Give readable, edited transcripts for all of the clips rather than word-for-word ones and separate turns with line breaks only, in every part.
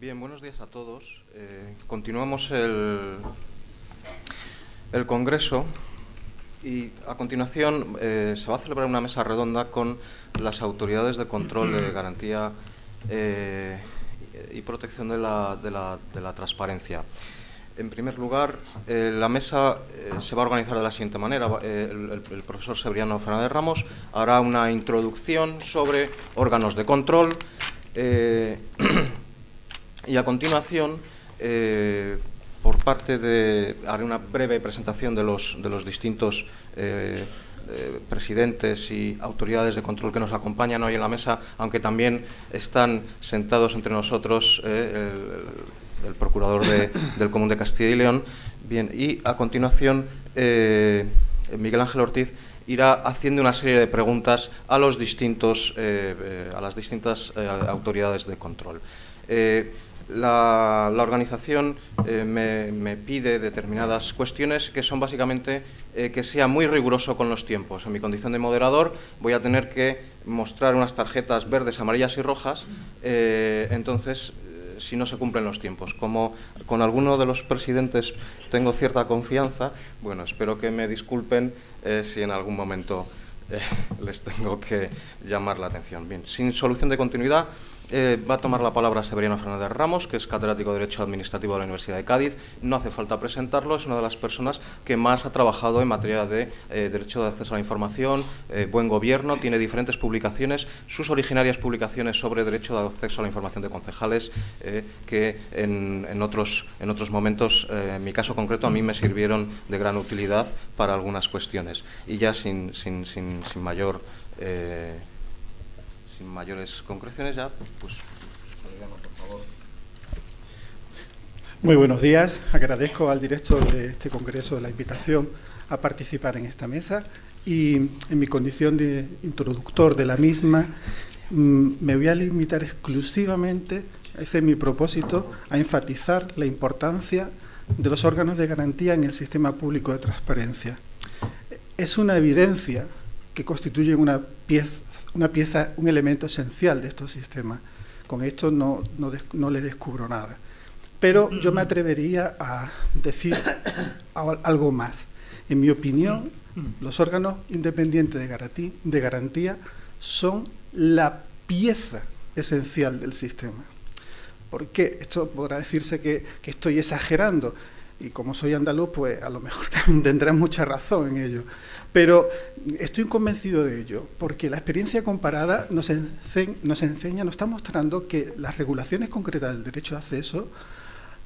Bien, buenos días a todos. Continuamos el Congreso y a continuación se va a celebrar una mesa redonda con las autoridades de control de garantía y protección de la transparencia. En primer lugar, la mesa se va a organizar de la siguiente manera. El profesor Severiano Fernández Ramos hará una introducción sobre órganos de control y a continuación, por parte haré una breve presentación de los distintos presidentes y autoridades de control que nos acompañan hoy en la mesa, aunque también están sentados entre nosotros el procurador del Común de Castilla y León. Bien, y a continuación Miguel Ángel Ortiz irá haciendo una serie de preguntas a las distintas autoridades de control. La organización me pide determinadas cuestiones que son básicamente que sea muy riguroso con los tiempos. En mi condición de moderador voy a tener que mostrar unas tarjetas verdes, amarillas y rojas, entonces si no se cumplen los tiempos. Como con alguno de los presidentes tengo cierta confianza, bueno, espero que me disculpen si en algún momento les tengo que llamar la atención. Bien, sin solución de continuidad, va a tomar la palabra Severiano Fernández Ramos, que es catedrático de Derecho Administrativo de la Universidad de Cádiz. No hace falta presentarlo, es una de las personas que más ha trabajado en materia de derecho de acceso a la información, buen gobierno, tiene diferentes publicaciones, sus originarias publicaciones sobre derecho de acceso a la información de concejales, que en otros momentos, en mi caso concreto, a mí me sirvieron de gran utilidad para algunas cuestiones. Y ya sin mayores concreciones, ya, pues, por favor.
Muy buenos días. Agradezco al director de este Congreso la invitación a participar en esta mesa y en mi condición de introductor de la misma me voy a limitar exclusivamente, ese es mi propósito, a enfatizar la importancia de los órganos de garantía en el sistema público de transparencia. Es una evidencia que constituyen un elemento esencial de estos sistemas. Con esto no le descubro nada. Pero yo me atrevería a decir algo más. En mi opinión, los órganos independientes de garantía son la pieza esencial del sistema. ¿Por qué? Esto podrá decirse que estoy exagerando, y como soy andaluz, pues a lo mejor también tendrán mucha razón en ello. Pero estoy convencido de ello, porque la experiencia comparada nos está mostrando que las regulaciones concretas del derecho de acceso,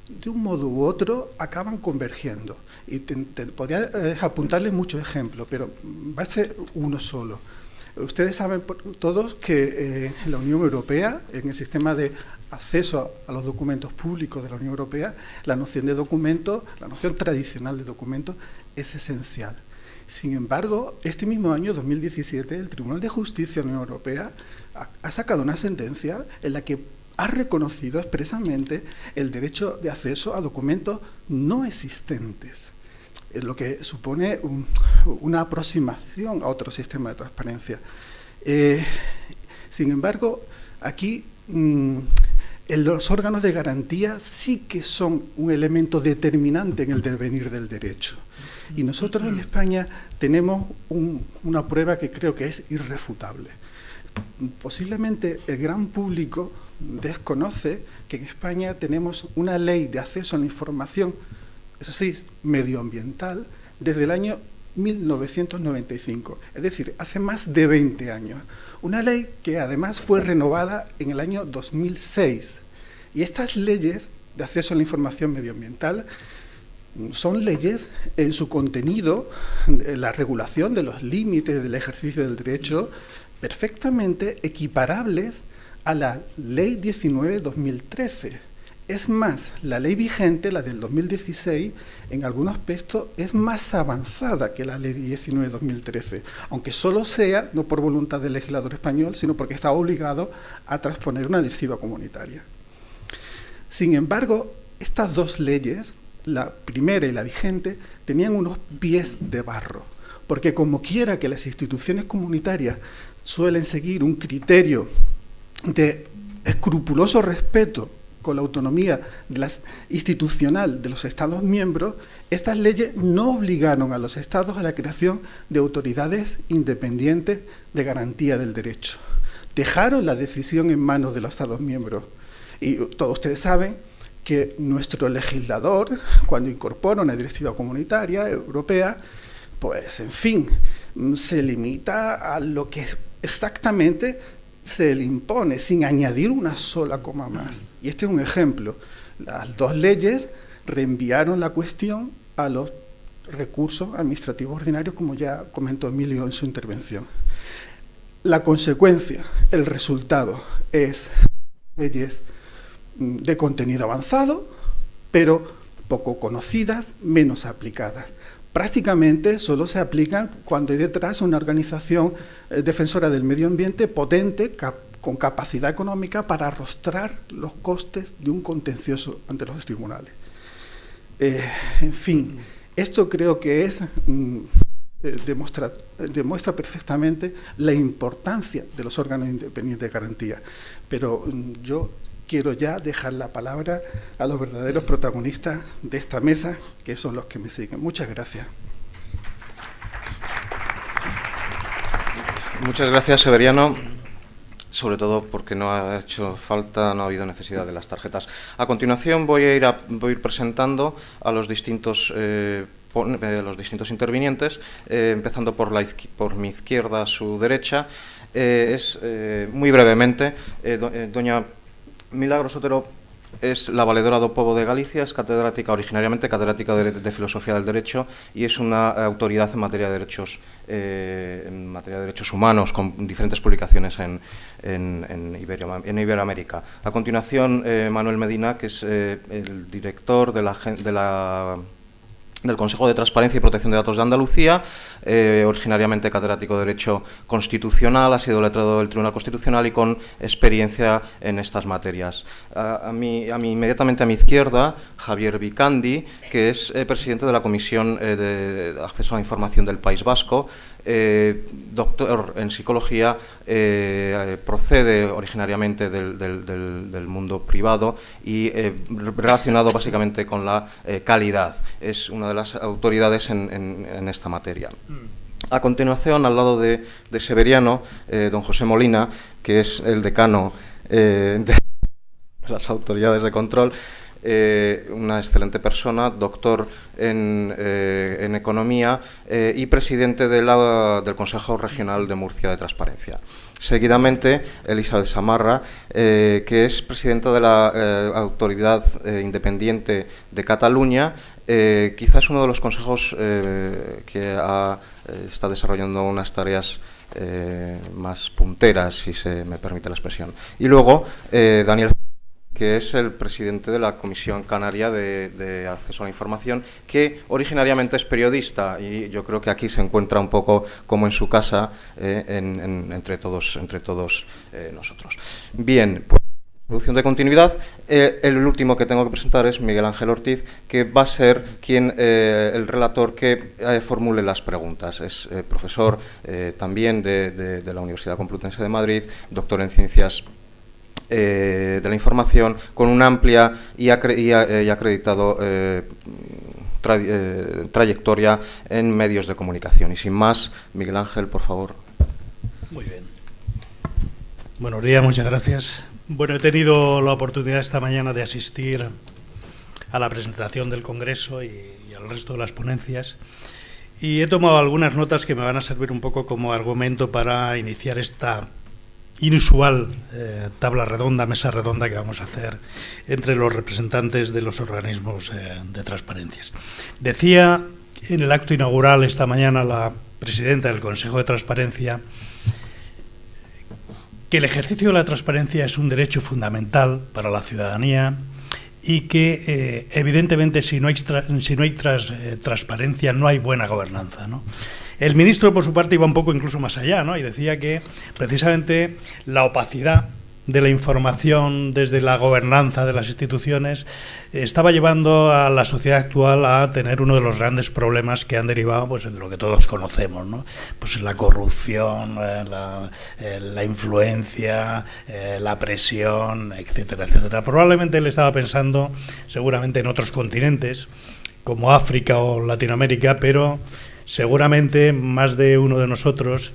de un modo u otro, acaban convergiendo. Y podría apuntarle muchos ejemplos, pero va a ser uno solo. Ustedes saben todos que en la Unión Europea, en el sistema de acceso a los documentos públicos de la Unión Europea, la noción de documento, la noción tradicional de documento, es esencial. Sin embargo, este mismo año, 2017, el Tribunal de Justicia de la Unión Europea ha sacado una sentencia en la que ha reconocido expresamente el derecho de acceso a documentos no existentes, lo que supone una aproximación a otro sistema de transparencia. Sin embargo, aquí los órganos de garantía sí que son un elemento determinante en el devenir del derecho. Y nosotros en España tenemos una prueba que creo que es irrefutable. Posiblemente el gran público desconoce que en España tenemos una ley de acceso a la información, eso sí, medioambiental, desde el año 1995, es decir, hace más de 20 años. Una ley que además fue renovada en el año 2006. Y estas leyes de acceso a la información medioambiental son leyes en su contenido, en la regulación de los límites del ejercicio del derecho, perfectamente equiparables a la Ley 19/2013. Es más, la ley vigente, la del 2016, en algunos aspectos es más avanzada que la Ley 19/2013, aunque solo sea, no por voluntad del legislador español, sino porque está obligado a transponer una directiva comunitaria. Sin embargo, estas dos leyes, la primera y la vigente, tenían unos pies de barro, porque como quiera que las instituciones comunitarias suelen seguir un criterio de escrupuloso respeto con la autonomía institucional de los Estados miembros, estas leyes no obligaron a los Estados a la creación de autoridades independientes de garantía del derecho. Dejaron la decisión en manos de los Estados miembros. Y todos ustedes saben que nuestro legislador, cuando incorpora una directiva comunitaria europea, pues, en fin, se limita a lo que exactamente se le impone, sin añadir una sola coma más. Y este es un ejemplo. Las dos leyes reenviaron la cuestión a los recursos administrativos ordinarios, como ya comentó Emilio en su intervención. La consecuencia, el resultado, es leyes de contenido avanzado, pero poco conocidas, menos aplicadas. Prácticamente solo se aplican cuando hay detrás una organización defensora del medio ambiente potente, con capacidad económica para arrostrar los costes de un contencioso ante los tribunales. En fin, esto creo que demuestra perfectamente la importancia de los órganos independientes de garantía. Pero yo quiero ya dejar la palabra a los verdaderos protagonistas de esta mesa, que son los que me siguen. Muchas gracias.
Muchas gracias, Severiano, sobre todo porque no ha hecho falta, no ha habido necesidad de las tarjetas. A continuación voy a ir presentando a los distintos intervinientes, empezando por mi izquierda a su derecha. Muy brevemente, doña Milagros Otero es la valedora do Pobo de Galicia, es originariamente catedrática de Filosofía del Derecho y es una autoridad en materia de derechos humanos, con diferentes publicaciones en Iberoamérica. A continuación, Manuel Medina, que es el director del Consejo de Transparencia y Protección de Datos de Andalucía, originariamente catedrático de Derecho Constitucional, ha sido letrado del Tribunal Constitucional y con experiencia en estas materias. Inmediatamente a mi izquierda, Javier Vicandi, que es presidente de la Comisión de Acceso a la Información del País Vasco, doctor en Psicología, procede originariamente del mundo privado y relacionado básicamente con la calidad. Es una de las autoridades en esta materia. A continuación, al lado de Severiano, don José Molina, que es el decano de las autoridades de control, una excelente persona, doctor en Economía y presidente del Consejo Regional de Murcia de Transparencia. Seguidamente, Elizabeth Samarra, que es presidenta de la Autoridad Independiente de Cataluña, quizás uno de los consejos que está desarrollando unas tareas más punteras, si se me permite la expresión. Y luego, Daniel, que es el presidente de la Comisión Canaria de Acceso a la Información, que originariamente es periodista, y yo creo que aquí se encuentra un poco como en su casa entre todos nosotros. Bien, pues, solución de continuidad. El último que tengo que presentar es Miguel Ángel Ortiz, que va a ser el relator que formule las preguntas. Es profesor también de la Universidad Complutense de Madrid, doctor en Ciencias de la Información, con una amplia y acreditado trayectoria en medios de comunicación. Y sin más, Miguel Ángel, por favor.
Muy bien. Buenos días, muchas gracias. Bueno, he tenido la oportunidad esta mañana de asistir a la presentación del Congreso y al resto de las ponencias, y he tomado algunas notas que me van a servir un poco como argumento para iniciar esta inusual mesa redonda que vamos a hacer entre los representantes de los organismos de transparencias. Decía en el acto inaugural esta mañana la presidenta del Consejo de Transparencia que el ejercicio de la transparencia es un derecho fundamental para la ciudadanía y que, evidentemente, si no hay transparencia, no hay buena gobernanza, ¿no? El ministro, por su parte, iba un poco incluso más allá, ¿no? Y decía que, precisamente, la opacidad de la información desde la gobernanza de las instituciones estaba llevando a la sociedad actual a tener uno de los grandes problemas que han derivado pues, de lo que todos conocemos, ¿no? Pues la corrupción, la influencia, la presión, etcétera, etcétera. Probablemente él estaba pensando seguramente en otros continentes como África o Latinoamérica, pero seguramente más de uno de nosotros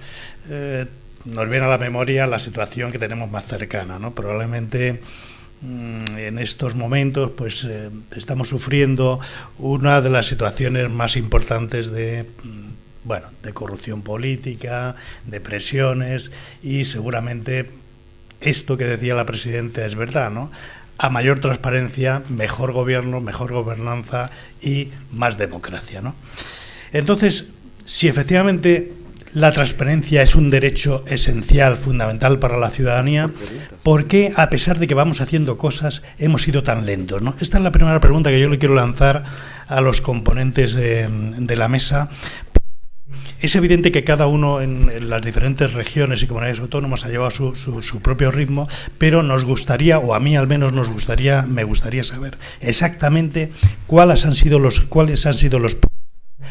nos viene a la memoria la situación que tenemos más cercana, ¿no? Probablemente en estos momentos pues estamos sufriendo una de las situaciones más importantes de corrupción política, de presiones, y seguramente esto que decía la presidenta es verdad, ¿no? A mayor transparencia, mejor gobierno, mejor gobernanza y más democracia, ¿no? Entonces, si efectivamente la transparencia es un derecho esencial, fundamental para la ciudadanía, ¿por qué, a pesar de que vamos haciendo cosas, hemos sido tan lentos, ¿no? Esta es la primera pregunta que yo le quiero lanzar a los componentes de la mesa. Es evidente que cada uno en las diferentes regiones y comunidades autónomas ha llevado su propio ritmo, pero nos gustaría, o a mí al menos me gustaría saber exactamente cuáles han sido los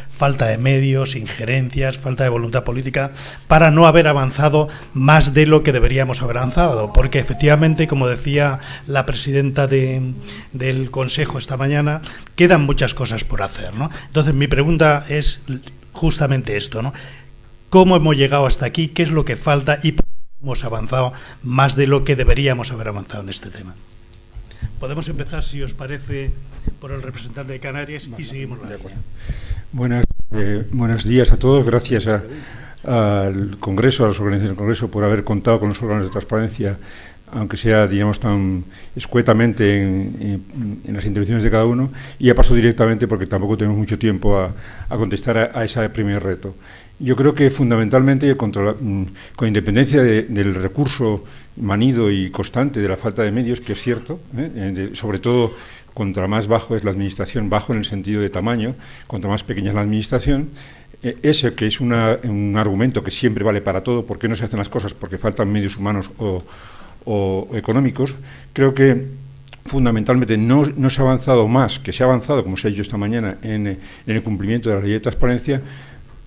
falta de medios, injerencias, falta de voluntad política para no haber avanzado más de lo que deberíamos haber avanzado, porque efectivamente, como decía la presidenta del Consejo esta mañana, quedan muchas cosas por hacer, ¿no? Entonces mi pregunta es justamente esto, ¿no? ¿Cómo hemos llegado hasta aquí? ¿Qué es lo que falta? ¿Y por qué hemos avanzado más de lo que deberíamos haber avanzado en este tema? Podemos empezar, si os parece, por el representante de Canarias y seguimos la línea.
Buenos días a todos. Gracias al Congreso, a las organizaciones del Congreso, por haber contado con los órganos de transparencia, aunque sea, digamos, tan escuetamente en las intervenciones de cada uno. Y ya paso directamente, porque tampoco tenemos mucho tiempo, a contestar a ese primer reto. Yo creo que fundamentalmente, con independencia del recurso manido y constante de la falta de medios, que es cierto, sobre todo contra más bajo es la administración, bajo en el sentido de tamaño, contra más pequeña es la administración, ese que es un argumento que siempre vale para todo, ¿por qué no se hacen las cosas? Porque faltan medios humanos o económicos. Creo que fundamentalmente no se ha avanzado más, que se ha avanzado, como se ha dicho esta mañana, en el cumplimiento de la ley de transparencia,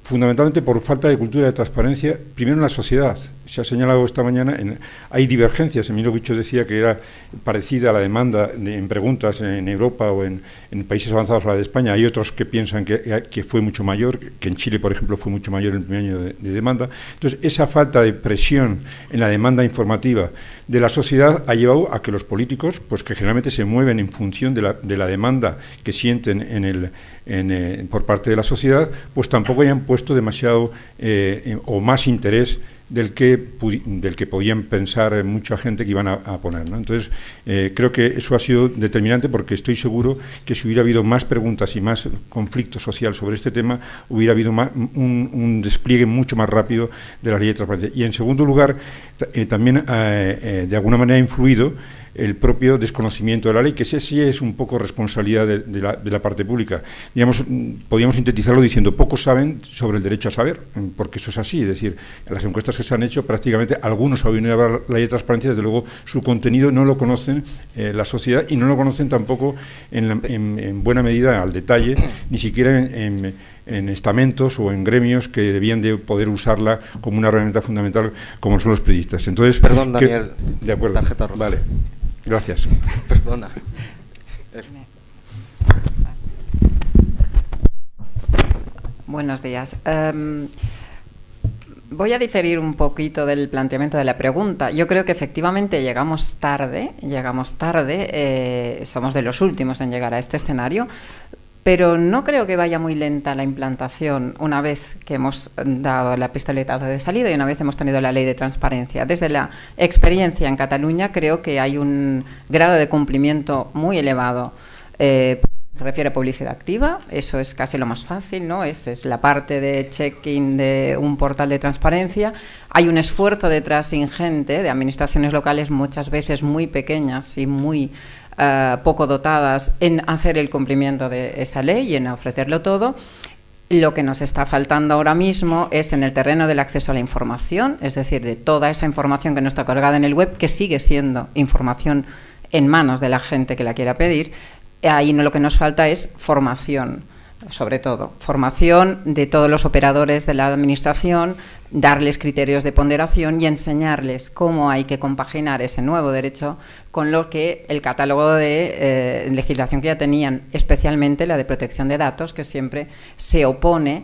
fundamentalmente por falta de cultura de transparencia, primero en la sociedad. Se ha señalado esta mañana, hay divergencias. Emilio Guicho decía que era parecida a la demanda en preguntas en Europa o en países avanzados a la de España. Hay otros que piensan que fue mucho mayor, que en Chile, por ejemplo, fue mucho mayor en el primer año de demanda. Entonces, esa falta de presión en la demanda informativa de la sociedad ha llevado a que los políticos, pues que generalmente se mueven en función de la demanda que sienten por parte de la sociedad, pues tampoco hayan puesto demasiado o más interés del que podían pensar mucha gente que iban a poner, ¿no? Entonces, creo que eso ha sido determinante, porque estoy seguro que si hubiera habido más preguntas y más conflicto social sobre este tema, hubiera habido un despliegue mucho más rápido de la ley de transparencia. Y en segundo lugar, también de alguna manera ha influido el propio desconocimiento de la ley, que ese sí es un poco responsabilidad de la parte pública. Digamos, podríamos sintetizarlo diciendo, pocos saben sobre el derecho a saber, porque eso es así. Es decir, en las encuestas que se han hecho, prácticamente algunos han oído hablar la ley de transparencia, desde luego su contenido no lo conocen la sociedad, y no lo conocen tampoco en buena medida al detalle, ni siquiera en estamentos o en gremios que debían de poder usarla como una herramienta fundamental, como son los periodistas. Entonces,
perdón, Daniel,
de acuerdo.
Tarjeta roja.
Vale. Gracias.
Perdona.
Buenos días. Voy a diferir un poquito del planteamiento de la pregunta. Yo creo que efectivamente llegamos tarde, somos de los últimos en llegar a este escenario, pero no creo que vaya muy lenta la implantación una vez que hemos dado la pistoletazo de salida y una vez hemos tenido la ley de transparencia. Desde la experiencia en Cataluña creo que hay un grado de cumplimiento muy elevado. Se refiere a publicidad activa, eso es casi lo más fácil, ¿no? Esa es la parte de check-in de un portal de transparencia. Hay un esfuerzo detrás ingente de administraciones locales, muchas veces muy pequeñas y muy poco dotadas, en hacer el cumplimiento de esa ley y en ofrecerlo todo. Lo que nos está faltando ahora mismo es en el terreno del acceso a la información, es decir, de toda esa información que no está colgada en el web, que sigue siendo información en manos de la gente que la quiera pedir. Ahí lo que nos falta es formación, sobre todo, formación de todos los operadores de la Administración, darles criterios de ponderación y enseñarles cómo hay que compaginar ese nuevo derecho con lo que el catálogo de legislación que ya tenían, especialmente la de protección de datos, que siempre se opone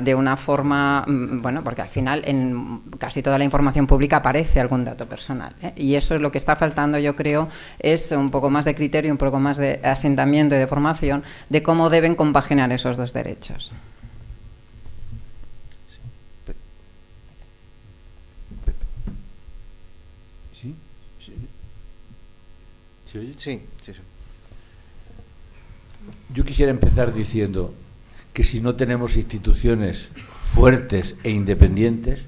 de una forma, bueno, porque al final en casi toda la información pública aparece algún dato personal, y eso es lo que está faltando, yo creo, es un poco más de criterio, un poco más de asentamiento y de formación de cómo deben compaginar esos dos derechos.
¿Se oye?
Sí, sí, sí.
Yo quisiera empezar diciendo que si no tenemos instituciones fuertes e independientes,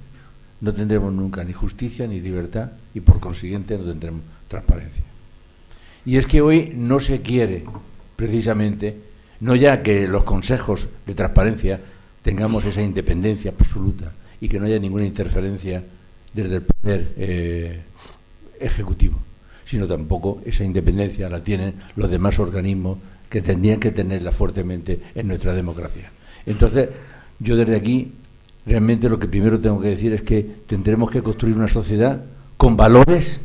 no tendremos nunca ni justicia ni libertad y por consiguiente no tendremos transparencia. Y es que hoy no se quiere, precisamente, no ya que los consejos de transparencia tengamos esa independencia absoluta y que no haya ninguna interferencia desde el poder ejecutivo, sino tampoco esa independencia la tienen los demás organismos que tendrían que tenerla fuertemente en nuestra democracia. Entonces, yo desde aquí, realmente lo que primero tengo que decir es que tendremos que construir una sociedad con valores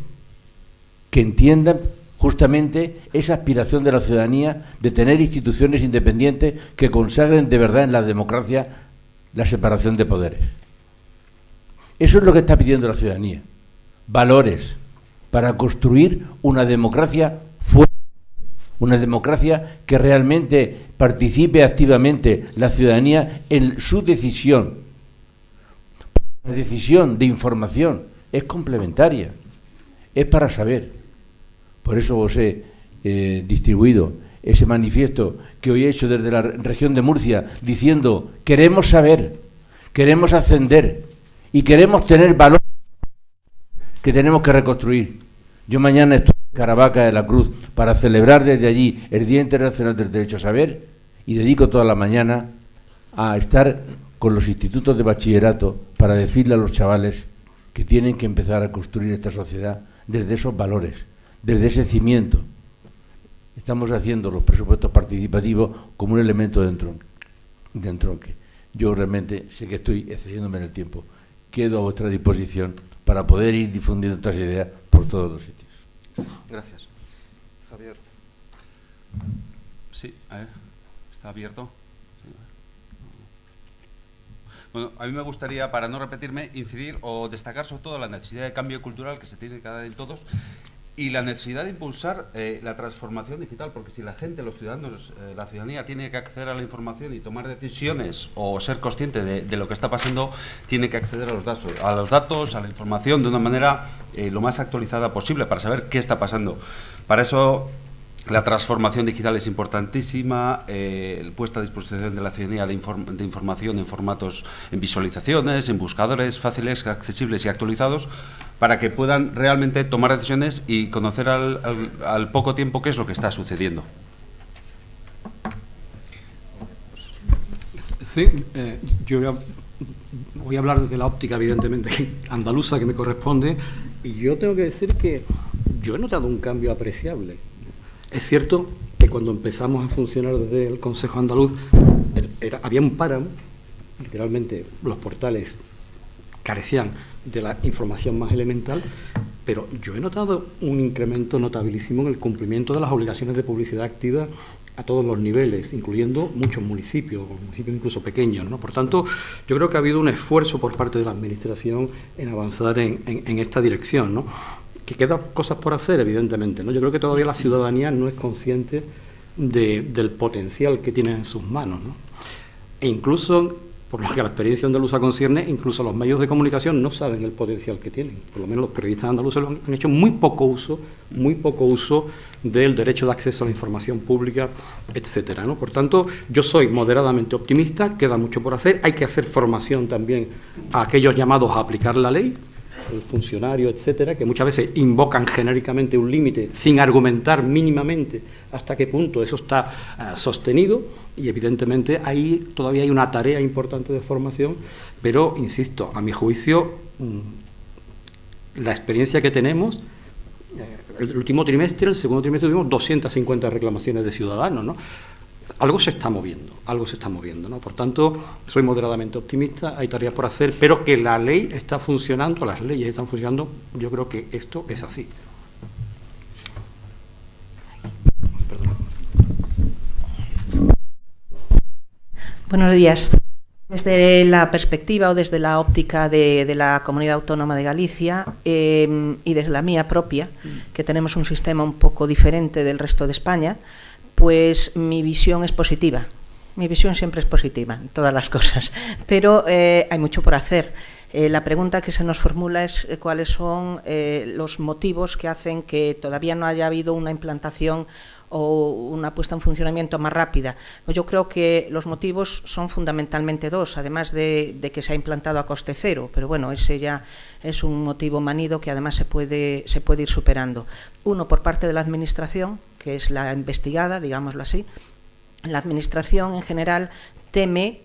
que entiendan justamente esa aspiración de la ciudadanía de tener instituciones independientes que consagren de verdad en la democracia la separación de poderes. Eso es lo que está pidiendo la ciudadanía. Valores para construir una democracia fuerte, una democracia que realmente participe activamente la ciudadanía en su decisión. La decisión de información es complementaria, es para saber. Por eso os he distribuido ese manifiesto que hoy he hecho desde la región de Murcia, diciendo: queremos saber, queremos ascender y queremos tener valor que tenemos que reconstruir. Yo mañana estoy en Caravaca de la Cruz para celebrar desde allí el Día Internacional del Derecho a Saber y dedico toda la mañana a estar con los institutos de bachillerato para decirle a los chavales que tienen que empezar a construir esta sociedad desde esos valores, desde ese cimiento. Estamos haciendo los presupuestos participativos como un elemento de entronque. Yo realmente sé que estoy excediéndome en el tiempo. Quedo a vuestra disposición para poder ir difundiendo estas ideas por todos los sitios.
Gracias. Javier.
Sí, a ver, ¿está abierto? Bueno, a mí me gustaría, para no repetirme, incidir o destacar sobre todo la necesidad de cambio cultural que se tiene que dar en todos y la necesidad de impulsar la transformación digital, porque si la gente, los ciudadanos, la ciudadanía tiene que acceder a la información y tomar decisiones o ser consciente de lo que está pasando, tiene que acceder a los datos, a la información de una manera lo más actualizada posible para saber qué está pasando. Para eso la transformación digital es importantísima, puesta a disposición de la ciudadanía de información en formatos, en visualizaciones, en buscadores fáciles, accesibles y actualizados, para que puedan realmente tomar decisiones y conocer al poco tiempo qué es lo que está sucediendo.
Sí, yo voy a hablar desde la óptica, evidentemente, andaluza que me corresponde, y yo tengo que decir que yo he notado un cambio apreciable. Es cierto que cuando empezamos a funcionar desde el Consejo Andaluz había un páramo, literalmente los portales carecían de la información más elemental, pero yo he notado un incremento notabilísimo en el cumplimiento de las obligaciones de publicidad activa a todos los niveles, incluyendo muchos municipios incluso pequeños, ¿no? Por tanto, yo creo que ha habido un esfuerzo por parte de la Administración en avanzar en esta dirección, ¿no? Que quedan cosas por hacer, evidentemente, ¿no? Yo creo que todavía la ciudadanía no es consciente del potencial que tiene en sus manos, ¿no? E incluso, por lo que a la experiencia andaluza concierne, incluso los medios de comunicación no saben el potencial que tienen. Por lo menos los periodistas andaluces han hecho muy poco uso del derecho de acceso a la información pública, etcétera, ¿no? Por tanto, yo soy moderadamente optimista, queda mucho por hacer, hay que hacer formación también a aquellos llamados a aplicar la ley, el funcionario, etcétera, que muchas veces invocan genéricamente un límite sin argumentar mínimamente hasta qué punto eso está sostenido, y evidentemente ahí todavía hay una tarea importante de formación, pero, insisto, a mi juicio, la experiencia que tenemos, el último trimestre, el segundo trimestre, tuvimos 250 reclamaciones de ciudadanos, ¿no? Algo se está moviendo, ¿no? Por tanto, soy moderadamente optimista, hay tareas por hacer, pero que la ley está funcionando, las leyes están funcionando, yo creo que esto es así. Perdón.
Buenos días. Desde la perspectiva o desde la óptica de la Comunidad Autónoma de Galicia y desde la mía propia, que tenemos un sistema un poco diferente del resto de España, pues mi visión es positiva. Mi visión siempre es positiva en todas las cosas, pero hay mucho por hacer. La pregunta que se nos formula es cuáles son los motivos que hacen que todavía no haya habido una implantación o una puesta en funcionamiento más rápida. Yo creo que los motivos son fundamentalmente dos, además de que se ha implantado a coste cero, pero bueno, ese ya es un motivo manido que además se puede ir superando. Uno, por parte de la Administración, que es la investigada, digámoslo así. La Administración en general tiene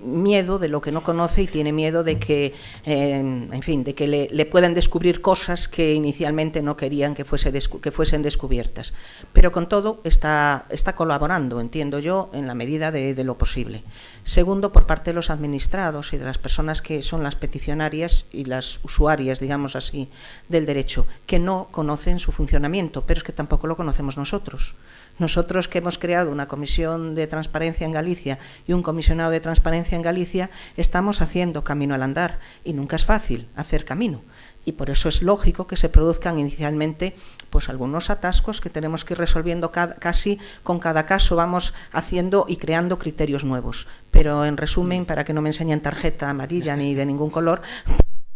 miedo de lo que no conoce y tiene miedo de que, en fin, de que le puedan descubrir cosas que inicialmente no querían que fuesen descubiertas. Pero con todo está colaborando, entiendo yo, en la medida de lo posible. Segundo, por parte de los administrados y de las personas que son las peticionarias y las usuarias, digamos así, del derecho, que no conocen su funcionamiento, pero es que tampoco lo conocemos nosotros. Nosotros, que hemos creado una comisión de transparencia en Galicia y un comisionado de transparencia en Galicia, estamos haciendo camino al andar y nunca es fácil hacer camino. Y por eso es lógico que se produzcan inicialmente pues algunos atascos que tenemos que ir resolviendo casi con cada caso, vamos haciendo y creando criterios nuevos. Pero en resumen, para que no me enseñen tarjeta amarilla ni de ningún color,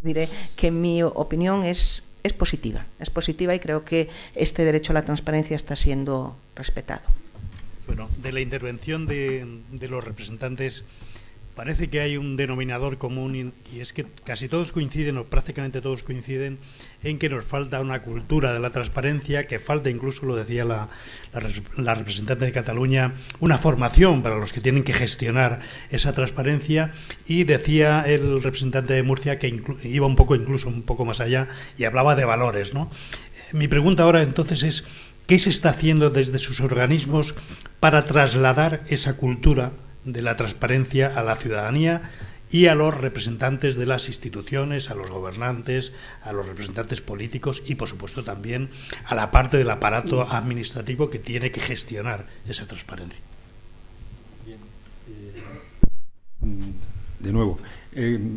diré que mi opinión es positiva y creo que este derecho a la transparencia está siendo respetado.
Bueno, de la intervención de los representantes parece que hay un denominador común y es que casi todos coinciden, o prácticamente todos coinciden, en que nos falta una cultura de la transparencia, que falta, incluso lo decía la representante de Cataluña, una formación para los que tienen que gestionar esa transparencia, y decía el representante de Murcia que iba incluso un poco más allá y hablaba de valores, ¿no? Mi pregunta ahora entonces es, ¿qué se está haciendo desde sus organismos para trasladar esa cultura de la transparencia a la ciudadanía y a los representantes de las instituciones, a los gobernantes, a los representantes políticos y, por supuesto, también a la parte del aparato administrativo que tiene que gestionar esa transparencia?
Bien. De nuevo,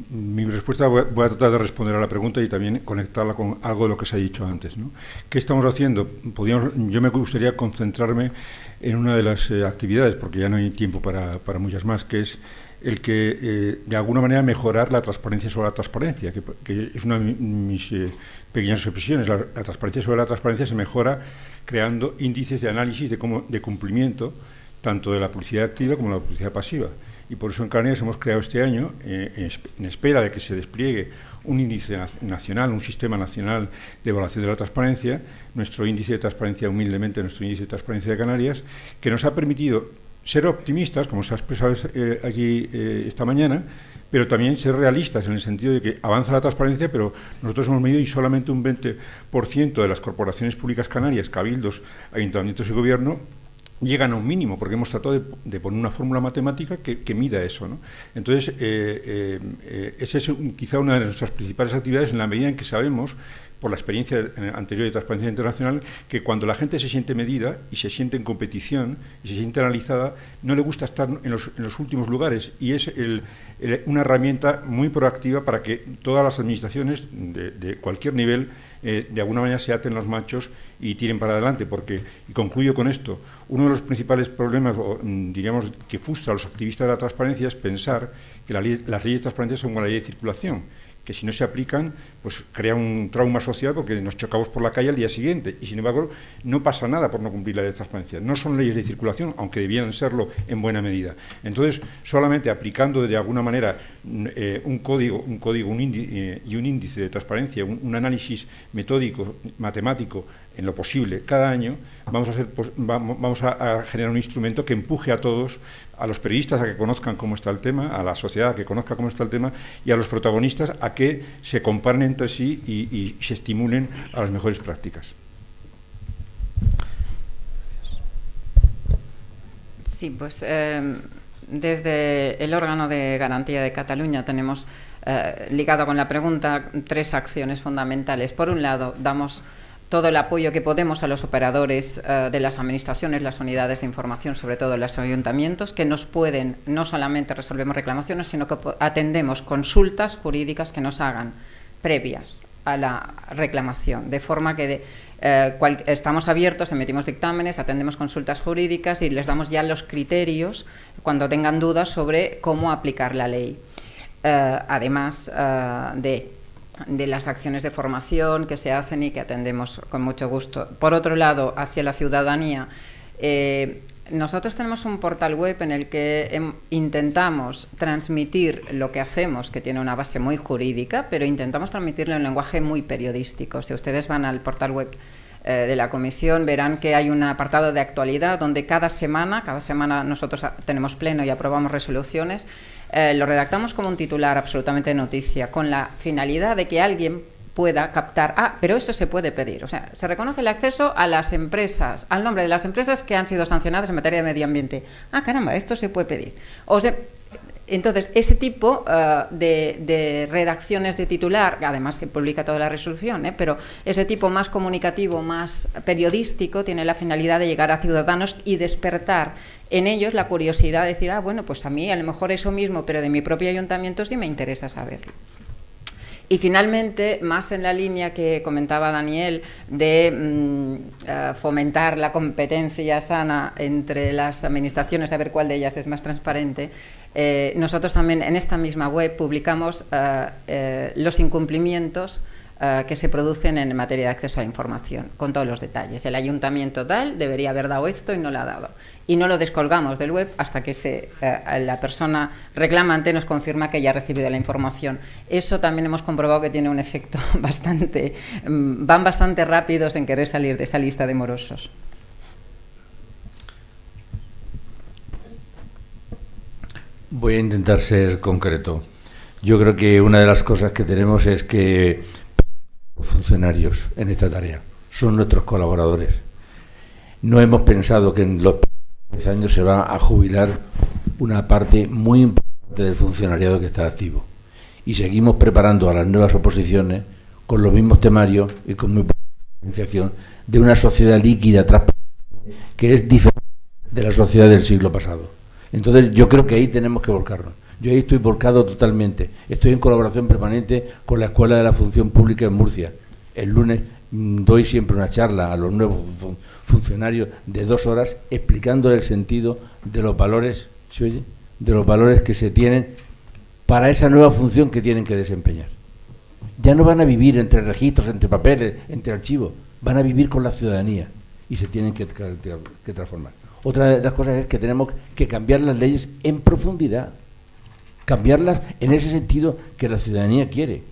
mi respuesta voy a tratar de responder a la pregunta y también conectarla con algo de lo que se ha dicho antes, ¿no? ¿Qué estamos haciendo? Yo me gustaría concentrarme en una de las actividades, porque ya no hay tiempo para muchas más, que es el que, de alguna manera, mejorar la transparencia sobre la transparencia, que es una de mis pequeñas expresiones. La transparencia sobre la transparencia se mejora creando índices de análisis de cumplimiento, tanto de la publicidad activa como de la publicidad pasiva. Y por eso en Canarias hemos creado este año, en espera de que se despliegue un índice nacional, un sistema nacional de evaluación de la transparencia, nuestro índice de transparencia, humildemente nuestro índice de transparencia de Canarias, que nos ha permitido ser optimistas, como se ha expresado aquí esta mañana, pero también ser realistas en el sentido de que avanza la transparencia, pero nosotros hemos medido y solamente un 20% de las corporaciones públicas canarias, cabildos, ayuntamientos y gobierno, llegan a un mínimo, porque hemos tratado de poner una fórmula matemática que mida eso, ¿no? Entonces, esa es quizá una de nuestras principales actividades, en la medida en que sabemos, por la experiencia anterior de Transparencia Internacional, que cuando la gente se siente medida y se siente en competición y se siente analizada, no le gusta estar en los últimos lugares, y es una herramienta muy proactiva para que todas las administraciones de cualquier nivel de alguna manera se aten los machos y tiren para adelante, porque, y concluyo con esto, uno de los principales problemas, diríamos, que frustra a los activistas de la transparencia es pensar que las leyes de transparencia son como la ley de circulación, que si no se aplican, pues crea un trauma social porque nos chocamos por la calle al día siguiente, y sin embargo no pasa nada por no cumplir la ley de transparencia. No son leyes de circulación, aunque debieran serlo en buena medida. Entonces, solamente aplicando de alguna manera un código y un índice de transparencia, un análisis metódico, matemático, en lo posible, cada año, vamos a generar un instrumento que empuje a todos, a los periodistas a que conozcan cómo está el tema, a la sociedad a que conozca cómo está el tema, y a los protagonistas a que se comparen entre sí y se estimulen a las mejores prácticas.
Sí, pues desde el órgano de garantía de Cataluña tenemos, ligado con la pregunta, 3 acciones fundamentales. Por un lado, damos todo el apoyo que podemos a los operadores de las administraciones, las unidades de información, sobre todo los ayuntamientos, que nos pueden, no solamente resolvemos reclamaciones, sino que atendemos consultas jurídicas que nos hagan previas a la reclamación, de forma que estamos abiertos, emitimos dictámenes, atendemos consultas jurídicas y les damos ya los criterios cuando tengan dudas sobre cómo aplicar la ley. Además de las acciones de formación que se hacen y que atendemos con mucho gusto. Por otro lado, hacia la ciudadanía, nosotros tenemos un portal web en el que intentamos transmitir lo que hacemos, que tiene una base muy jurídica, pero intentamos transmitirlo en lenguaje muy periodístico. Si ustedes van al portal web de la Comisión, verán que hay un apartado de actualidad donde cada semana nosotros tenemos pleno y aprobamos resoluciones. Lo redactamos como un titular absolutamente de noticia, con la finalidad de que alguien pueda captar, pero eso se puede pedir. O sea, se reconoce el acceso a las empresas, al nombre de las empresas que han sido sancionadas en materia de medio ambiente. Caramba, esto se puede pedir. Entonces, ese tipo de redacciones de titular, además se publica toda la resolución, pero ese tipo más comunicativo, más periodístico, tiene la finalidad de llegar a ciudadanos y despertar en ellos la curiosidad de decir, bueno, pues a mí a lo mejor eso mismo, pero de mi propio ayuntamiento sí me interesa saberlo. Y finalmente, más en la línea que comentaba Daniel de fomentar la competencia sana entre las administraciones, a ver cuál de ellas es más transparente, nosotros también en esta misma web publicamos los incumplimientos que se producen en materia de acceso a la información, con todos los detalles. El ayuntamiento tal debería haber dado esto y no lo ha dado. Y no lo descolgamos del web hasta que la persona reclamante nos confirma que ya ha recibido la información. Eso también hemos comprobado que tiene un efecto van bastante rápidos en querer salir de esa lista de morosos.
Voy a intentar ser concreto. Yo creo que una de las cosas que tenemos es que funcionarios en esta tarea son nuestros colaboradores. No hemos pensado que en los 10 años se va a jubilar una parte muy importante del funcionariado que está activo, y seguimos preparando a las nuevas oposiciones con los mismos temarios y con muy poca diferenciación de una sociedad líquida, transparente, que es diferente de la sociedad del siglo pasado. Entonces yo creo que ahí tenemos que volcarnos. Yo ahí estoy volcado totalmente. Estoy en colaboración permanente con la Escuela de la Función Pública en Murcia. El lunes doy siempre una charla a los nuevos funcionarios de 2 horas explicando el sentido de los valores, ¿se oye?, de los valores que se tienen para esa nueva función que tienen que desempeñar. Ya no van a vivir entre registros, entre papeles, entre archivos, van a vivir con la ciudadanía y se tienen que transformar. Otra de las cosas es que tenemos que cambiar las leyes en profundidad, cambiarlas en ese sentido que la ciudadanía quiere.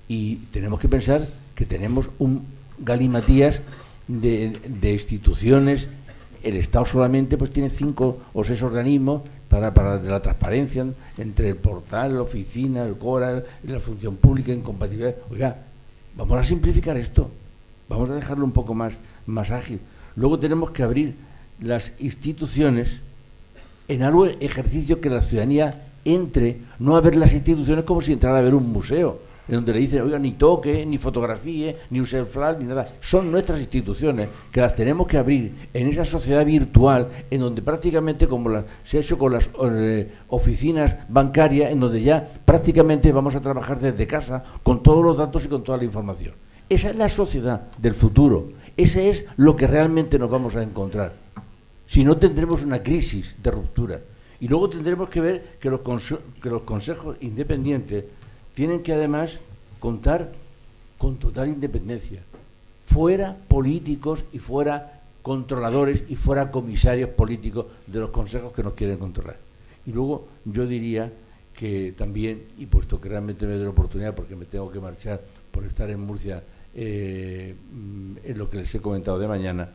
Y tenemos que pensar que tenemos un galimatías de instituciones. El Estado solamente pues tiene 5 o 6 organismos para la transparencia, entre el portal, la oficina, el CORA, la función pública, incompatibilidad. Oiga, vamos a simplificar esto, vamos a dejarlo un poco más ágil. Luego tenemos que abrir las instituciones en algo ejercicio que la ciudadanía entre, no a ver las instituciones como si entrara a ver un museo, en donde le dicen, oiga, ni toque, ni fotografíe, ni use el flash, ni nada. Son nuestras instituciones que las tenemos que abrir en esa sociedad virtual, en donde prácticamente, como se ha hecho con las oficinas bancarias, en donde ya prácticamente vamos a trabajar desde casa con todos los datos y con toda la información. Esa es la sociedad del futuro. Ese es lo que realmente nos vamos a encontrar. Si no, tendremos una crisis de ruptura. Y luego tendremos que ver que los consejos independientes tienen que además contar con total independencia, fuera políticos y fuera controladores y fuera comisarios políticos de los consejos que nos quieren controlar. Y luego yo diría que también, y puesto que realmente me doy la oportunidad porque me tengo que marchar por estar en Murcia en lo que les he comentado de mañana,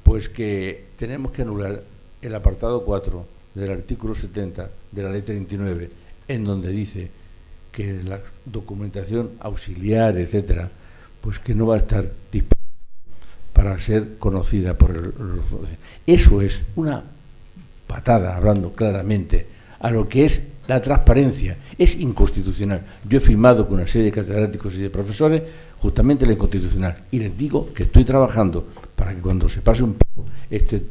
pues que tenemos que anular el apartado 4 del artículo 70 de la Ley 39, en donde dice que la documentación auxiliar, etcétera, pues que no va a estar disponible para ser conocida por eso es una patada, hablando claramente, a lo que es la transparencia. Es inconstitucional. Yo he firmado con una serie de catedráticos y de profesores justamente la inconstitucional, y les digo que estoy trabajando para que cuando se pase un poco este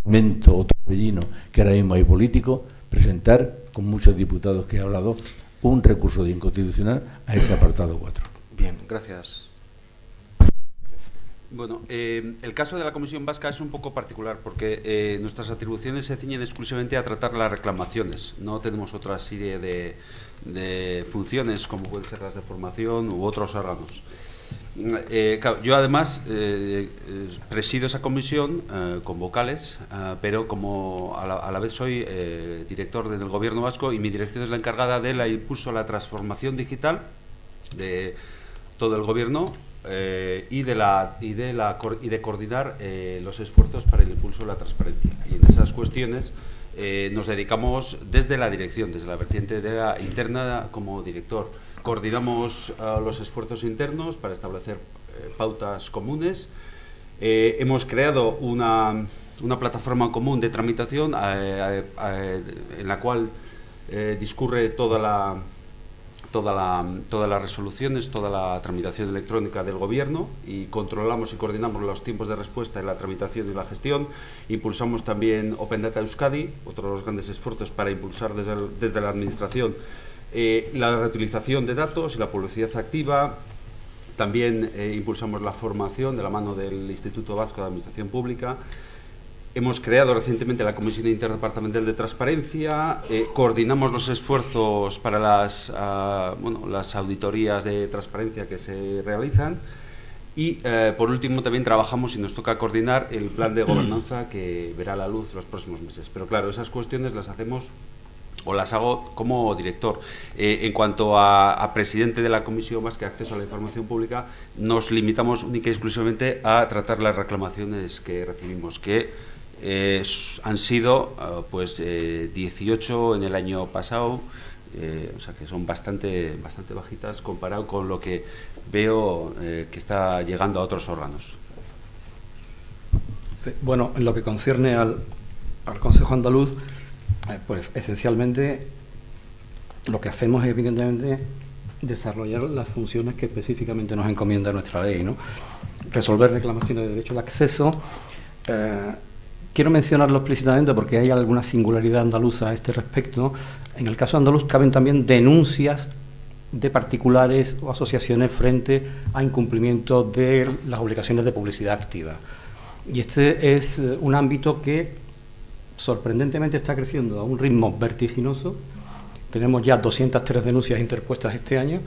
tormento o torbellino que ahora mismo hay político, presentar con muchos diputados que he hablado un recurso de inconstitucional a ese apartado 4.
Bien, gracias.
Bueno, el caso de la Comisión Vasca es un poco particular porque nuestras atribuciones se ciñen exclusivamente a tratar las reclamaciones. No tenemos otra serie de funciones como pueden ser las de formación u otros órganos. Claro, yo además presido esa comisión con vocales, pero como a la vez soy director del Gobierno vasco, y mi dirección es la encargada del impulso a la transformación digital de todo el Gobierno. Y de coordinar los esfuerzos para el impulso de la transparencia. Y en esas cuestiones nos dedicamos desde la dirección, desde la vertiente de la interna como director. Coordinamos los esfuerzos internos para establecer pautas comunes. Hemos creado una plataforma común de tramitación en la cual discurre todas las resoluciones, toda la tramitación electrónica del Gobierno, y controlamos y coordinamos los tiempos de respuesta en la tramitación y la gestión. Impulsamos también Open Data Euskadi, otro de los grandes esfuerzos para impulsar desde la Administración la reutilización de datos y la publicidad activa. También impulsamos la formación de la mano del Instituto Vasco de Administración Pública. Hemos creado recientemente la Comisión Interdepartamental de Transparencia, coordinamos los esfuerzos para las auditorías de transparencia que se realizan, y por último también trabajamos y nos toca coordinar el plan de gobernanza que verá la luz los próximos meses. Pero claro, esas cuestiones las hacemos o las hago como director. En cuanto a presidente de la Comisión Vasca de Acceso a la Información Pública, nos limitamos única y exclusivamente a tratar las reclamaciones que recibimos, que han sido 18 en el año pasado, o sea que son bastante bajitas comparado con lo que veo que está llegando a otros órganos.
Sí, bueno, en lo que concierne al Consejo Andaluz, pues esencialmente lo que hacemos es evidentemente desarrollar las funciones que específicamente nos encomienda nuestra ley, ¿no? Resolver reclamaciones de derecho de acceso. Quiero mencionarlo explícitamente porque hay alguna singularidad andaluza a este respecto. En el caso andaluz caben también denuncias de particulares o asociaciones frente a incumplimiento de las obligaciones de publicidad activa. Y este es un ámbito que sorprendentemente está creciendo a un ritmo vertiginoso. Tenemos ya 203 denuncias interpuestas este año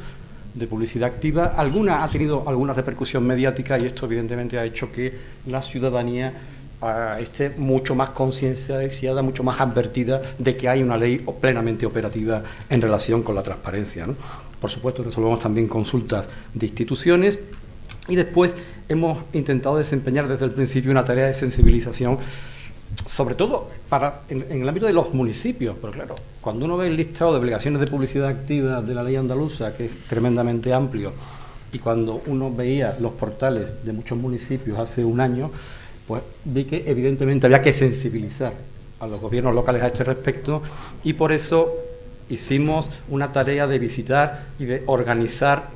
de publicidad activa. Alguna ha tenido alguna repercusión mediática, y esto evidentemente ha hecho que la ciudadanía esté mucho más concienciada, mucho más advertida de que hay una ley plenamente operativa en relación con la transparencia, ¿no? Por supuesto, resolvemos también consultas de instituciones, y después hemos intentado desempeñar desde el principio una tarea de sensibilización, sobre todo en el ámbito de los municipios. Pero claro, cuando uno ve el listado de obligaciones de publicidad activa de la ley andaluza, que es tremendamente amplio, y cuando uno veía los portales de muchos municipios hace un año, pues vi que evidentemente había que sensibilizar a los gobiernos locales a este respecto, y por eso hicimos una tarea de visitar y de organizar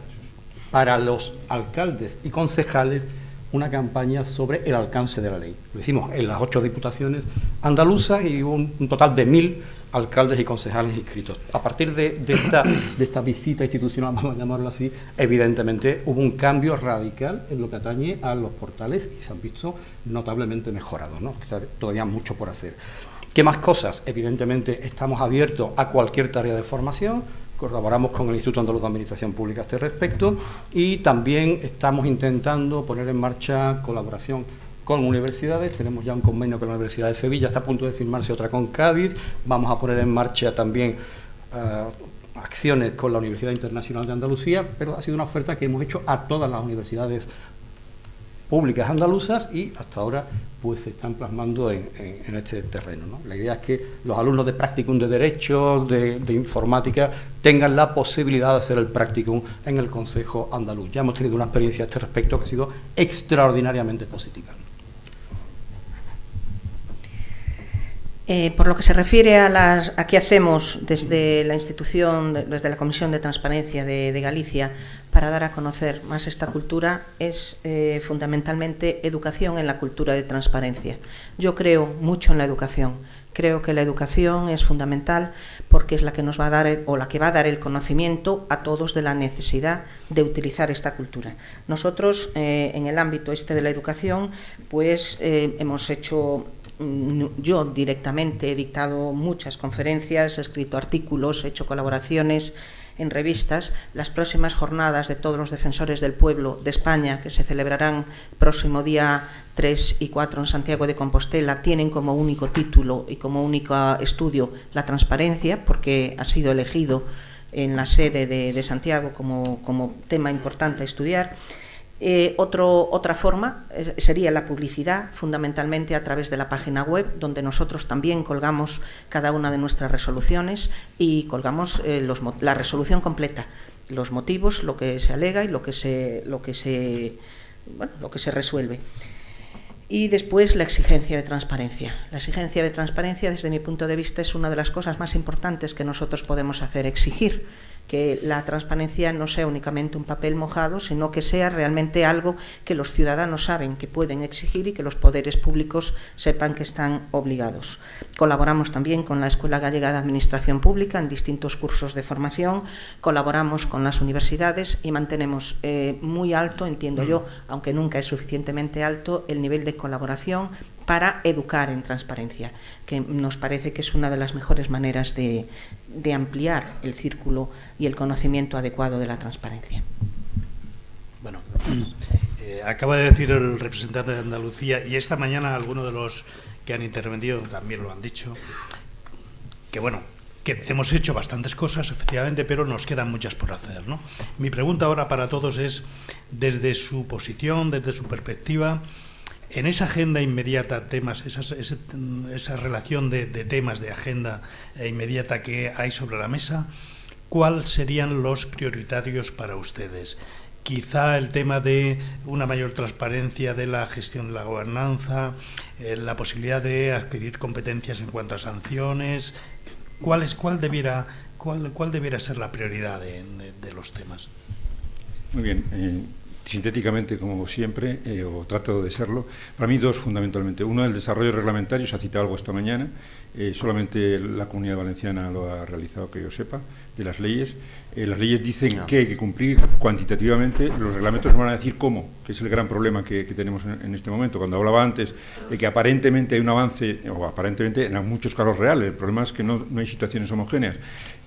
para los alcaldes y concejales una campaña sobre el alcance de la ley. Lo hicimos en las 8 diputaciones andaluzas y hubo un total de 1000 alcaldes y concejales inscritos. A partir de esta visita institucional, vamos a llamarlo así, evidentemente hubo un cambio radical en lo que atañe a los portales y se han visto notablemente mejorados, ¿no? Está todavía mucho por hacer. ¿Qué más cosas? Evidentemente estamos abiertos a cualquier tarea de formación. Colaboramos con el Instituto Andaluz de Administración Pública a este respecto y también estamos intentando poner en marcha colaboración con universidades. Tenemos ya un convenio con la Universidad de Sevilla, está a punto de firmarse otra con Cádiz. Vamos a poner en marcha también acciones con la Universidad Internacional de Andalucía, pero ha sido una oferta que hemos hecho a todas las universidades públicas andaluzas y hasta ahora pues se están plasmando en este terreno, ¿no? La idea es que los alumnos de practicum de Derecho, de Informática, tengan la posibilidad de hacer el practicum en el Consejo Andaluz. Ya hemos tenido una experiencia a este respecto que ha sido extraordinariamente positiva.
Por lo que se refiere a qué hacemos desde la institución, desde la Comisión de Transparencia de Galicia para dar a conocer más esta cultura, es fundamentalmente educación en la cultura de transparencia. Yo creo mucho en la educación. Creo que la educación es fundamental porque es la que nos va a dar la que va a dar el conocimiento a todos de la necesidad de utilizar esta cultura. Nosotros, en el ámbito de la educación, pues hemos hecho... Yo directamente he dictado muchas conferencias, he escrito artículos, he hecho colaboraciones en revistas. Las próximas jornadas de todos los defensores del pueblo de España, que se celebrarán próximo día 3 y 4 en Santiago de Compostela, tienen como único título y como único estudio la transparencia, porque ha sido elegido en la sede de Santiago como tema importante a estudiar. Otra forma sería la publicidad, fundamentalmente a través de la página web, donde nosotros también colgamos cada una de nuestras resoluciones y colgamos la resolución completa, los motivos, lo que se alega y lo que se resuelve. Y después la exigencia de transparencia. La exigencia de transparencia, desde mi punto de vista, es una de las cosas más importantes que nosotros podemos hacer, exigir que la transparencia no sea únicamente un papel mojado, sino que sea realmente algo que los ciudadanos saben que pueden exigir y que los poderes públicos sepan que están obligados. Colaboramos también con la Escuela Gallega de Administración Pública en distintos cursos de formación, colaboramos con las universidades y mantenemos muy alto, entiendo yo, aunque nunca es suficientemente alto, el nivel de colaboración para educar en transparencia, que nos parece que es una de las mejores maneras de ampliar el círculo y el conocimiento adecuado de la transparencia.
Bueno, acaba de decir el representante de Andalucía, y esta mañana algunos de los que han intervenido también lo han dicho, que bueno, que hemos hecho bastantes cosas, efectivamente, pero nos quedan muchas por hacer, ¿no? Mi pregunta ahora para todos es, desde su posición, desde su perspectiva, en esa agenda inmediata, temas, esa relación de temas de agenda inmediata que hay sobre la mesa, ¿cuáles serían los prioritarios para ustedes? Quizá el tema de una mayor transparencia de la gestión de la gobernanza, la posibilidad de adquirir competencias en cuanto a sanciones. ¿Cuál debiera ser la prioridad de los temas?
Muy bien. Sintéticamente, como siempre, o trato de serlo, para mí dos fundamentalmente. Uno, el desarrollo reglamentario, se ha citado algo esta mañana, solamente la Comunidad Valenciana lo ha realizado, que yo sepa, de las leyes. Las leyes dicen que hay que cumplir cuantitativamente, los reglamentos nos van a decir cómo, que es el gran problema que tenemos en este momento. Cuando hablaba antes de que aparentemente hay un avance, o aparentemente en muchos casos reales, el problema es que no hay situaciones homogéneas,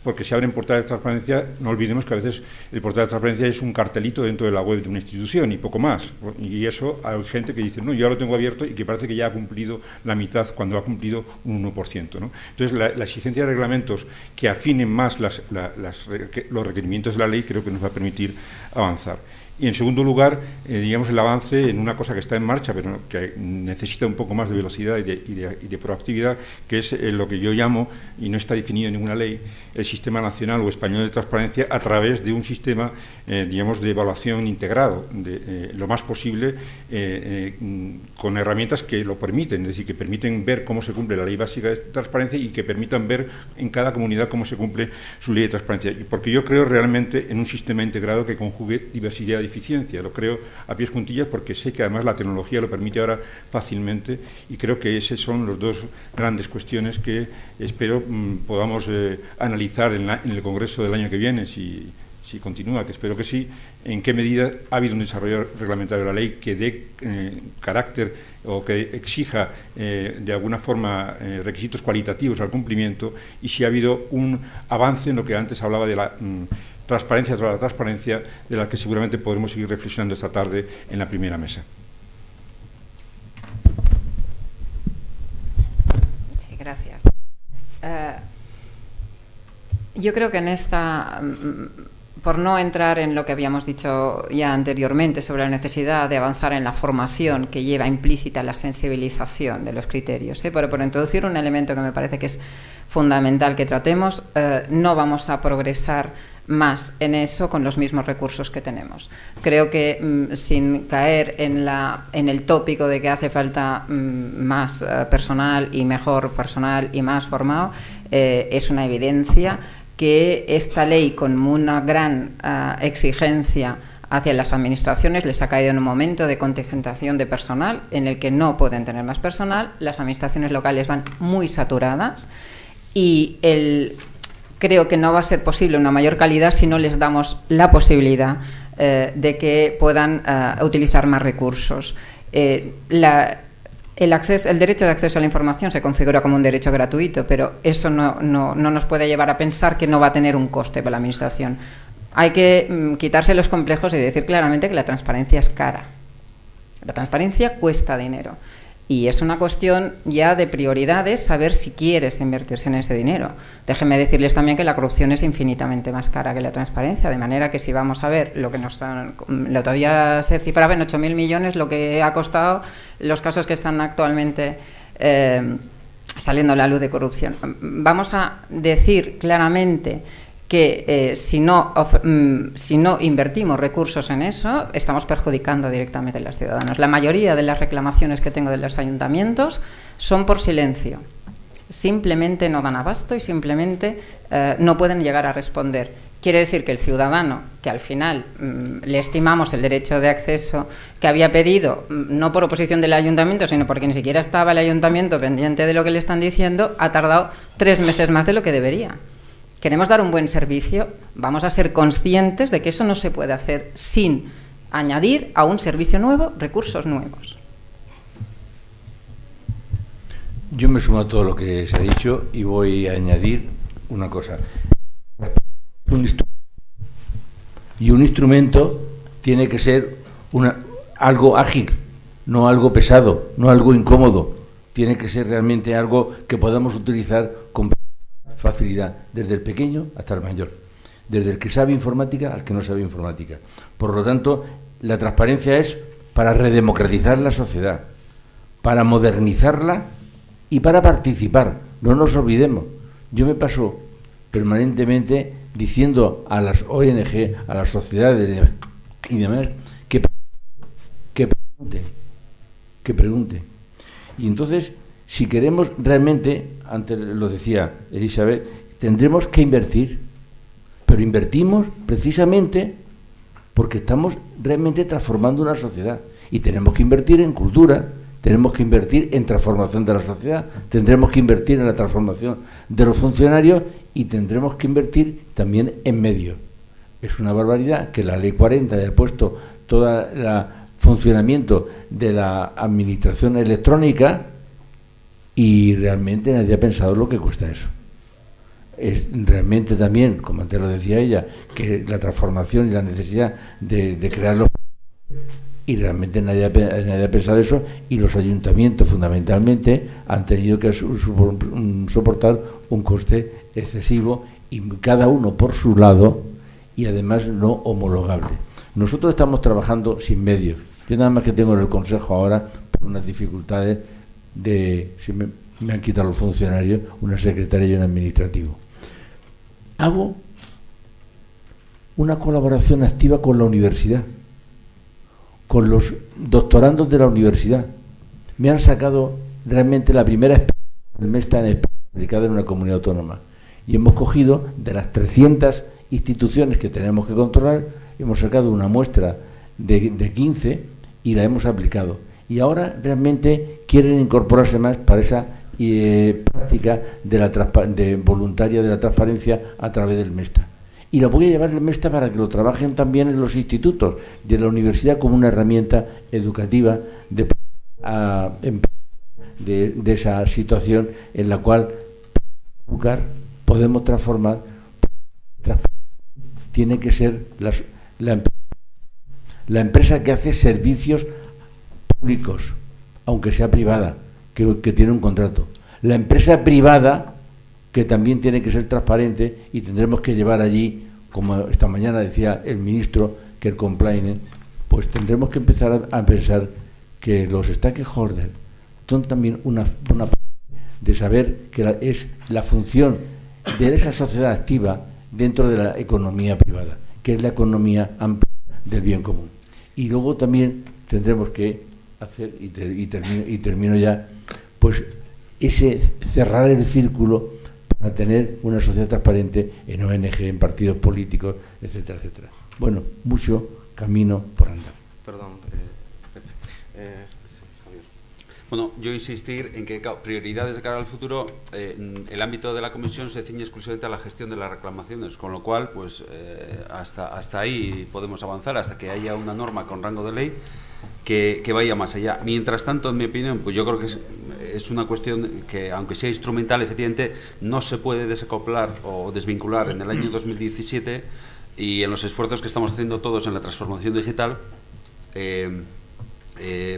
porque se abren portales de transparencia. No olvidemos que a veces el portal de transparencia es un cartelito dentro de la web de una institución y poco más, y eso hay gente que dice, no, yo ya lo tengo abierto y que parece que ya ha cumplido la mitad cuando ha cumplido un 1%, ¿no? Entonces la exigencia de reglamentos que afinen más los requerimientos de la ley creo que nos va a permitir avanzar. Y en segundo lugar, digamos, el avance en una cosa que está en marcha, pero que necesita un poco más de velocidad y de proactividad, que es lo que yo llamo, y no está definido en ninguna ley, el Sistema Nacional o Español de Transparencia, a través de un sistema, digamos, de evaluación integrado, lo más posible, con herramientas que lo permiten, es decir, que permiten ver cómo se cumple la Ley Básica de Transparencia y que permitan ver en cada comunidad cómo se cumple su Ley de Transparencia. Porque yo creo realmente en un sistema integrado que conjugue diversidad y eficiencia. Lo creo a pies juntillas porque sé que además la tecnología lo permite ahora fácilmente, y creo que esas son las dos grandes cuestiones que espero podamos analizar en el Congreso del año que viene, si si continúa, que espero que sí, en qué medida ha habido un desarrollo reglamentario de la ley que dé carácter o que exija de alguna forma requisitos cualitativos al cumplimiento, y si ha habido un avance en lo que antes hablaba de la transparencia tras la transparencia, de la que seguramente podremos seguir reflexionando esta tarde en la primera mesa.
Sí, gracias. Yo creo que en esta, por no entrar en lo que habíamos dicho ya anteriormente sobre la necesidad de avanzar en la formación que lleva implícita la sensibilización de los criterios, pero por introducir un elemento que me parece que es fundamental que tratemos, no vamos a progresar más en eso con los mismos recursos que tenemos. Creo que sin caer en el tópico de que hace falta más personal y mejor personal y más formado, es una evidencia que esta ley, con una gran exigencia hacia las administraciones, les ha caído en un momento de contingentación de personal en el que no pueden tener más personal. Las administraciones locales van muy saturadas y creo que no va a ser posible una mayor calidad si no les damos la posibilidad de que puedan utilizar más recursos. El derecho de acceso a la información se configura como un derecho gratuito, pero eso no nos puede llevar a pensar que no va a tener un coste para la administración. Hay que quitarse los complejos y decir claramente que la transparencia es cara. La transparencia cuesta dinero. Y es una cuestión ya de prioridades, saber si quieres invertirse en ese dinero. Déjenme decirles también que la corrupción es infinitamente más cara que la transparencia, de manera que si vamos a ver lo que el otro día se cifraba en 8.000 millones lo que ha costado los casos que están actualmente saliendo a la luz de corrupción. Vamos a decir claramente que si no invertimos recursos en eso, estamos perjudicando directamente a los ciudadanos. La mayoría de las reclamaciones que tengo de los ayuntamientos son por silencio. Simplemente no dan abasto y simplemente no pueden llegar a responder. Quiere decir que el ciudadano, que al final le estimamos el derecho de acceso que había pedido, no por oposición del ayuntamiento, sino porque ni siquiera estaba el ayuntamiento pendiente de lo que le están diciendo, ha tardado 3 meses más de lo que debería. Queremos dar un buen servicio, vamos a ser conscientes de que eso no se puede hacer sin añadir a un servicio nuevo recursos nuevos.
Yo me sumo a todo lo que se ha dicho y voy a añadir una cosa. Y un instrumento tiene que ser algo ágil, no algo pesado, no algo incómodo. Tiene que ser realmente algo que podamos utilizar con facilidad, desde el pequeño hasta el mayor, desde el que sabe informática al que no sabe informática. Por lo tanto, la transparencia es para redemocratizar la sociedad, para modernizarla y para participar. No nos olvidemos. Yo me paso permanentemente diciendo a las ONG, a las sociedades y demás, que pregunten. Y entonces, si queremos realmente, antes lo decía Elizabeth, tendremos que invertir, pero invertimos precisamente porque estamos realmente transformando una sociedad y tenemos que invertir en cultura, tenemos que invertir en transformación de la sociedad, tendremos que invertir en la transformación de los funcionarios y tendremos que invertir también en medios. Es una barbaridad que la Ley 40 haya puesto todo el funcionamiento de la administración electrónica y realmente nadie ha pensado lo que cuesta eso. Es realmente también, como antes lo decía ella, que la transformación y la necesidad de crearlo, y realmente nadie ha pensado eso, y los ayuntamientos fundamentalmente han tenido que soportar un coste excesivo y cada uno por su lado y además no homologable. Nosotros estamos trabajando sin medios. Yo nada más que tengo en el Consejo ahora por unas dificultades si me han quitado los funcionarios, una secretaria y un administrativo. Hago una colaboración activa con la universidad, con los doctorandos de la universidad. Me han sacado realmente la primera experiencia del MESTA en España aplicada en una comunidad autónoma. Y hemos cogido de las 300 instituciones que tenemos que controlar, hemos sacado una muestra de 15 y la hemos aplicado. Y ahora realmente quieren incorporarse más para esa práctica de voluntaria de la transparencia a través del MESTA. Y lo voy a llevar a la mesa para que lo trabajen también en los institutos de la universidad como una herramienta educativa de esa situación en la cual podemos transformar. Tiene que ser la empresa que hace servicios públicos, aunque sea privada, que tiene un contrato. La empresa privada, que también tiene que ser transparente, y tendremos que llevar allí, como esta mañana decía el ministro, que el compliance, pues tendremos que empezar a pensar que los stakeholders son también una parte de saber que es la función de esa sociedad activa dentro de la economía privada, que es la economía amplia del bien común. Y luego también tendremos que hacer, y termino ya, pues ese cerrar el círculo para tener una sociedad transparente en ONG, en partidos políticos, etcétera, etcétera. Bueno, mucho camino por andar.
Perdón, Pepe. Sí, Javier.
Bueno, yo insistir en que prioridades de cara al futuro, el ámbito de la comisión se ciñe exclusivamente a la gestión de las reclamaciones, con lo cual, pues hasta ahí podemos avanzar, hasta que haya una norma con rango de ley que vaya más allá. Mientras tanto, en mi opinión, pues yo creo que es una cuestión que, aunque sea instrumental, efectivamente no se puede desacoplar o desvincular en el año 2017, y en los esfuerzos que estamos haciendo todos en la transformación digital,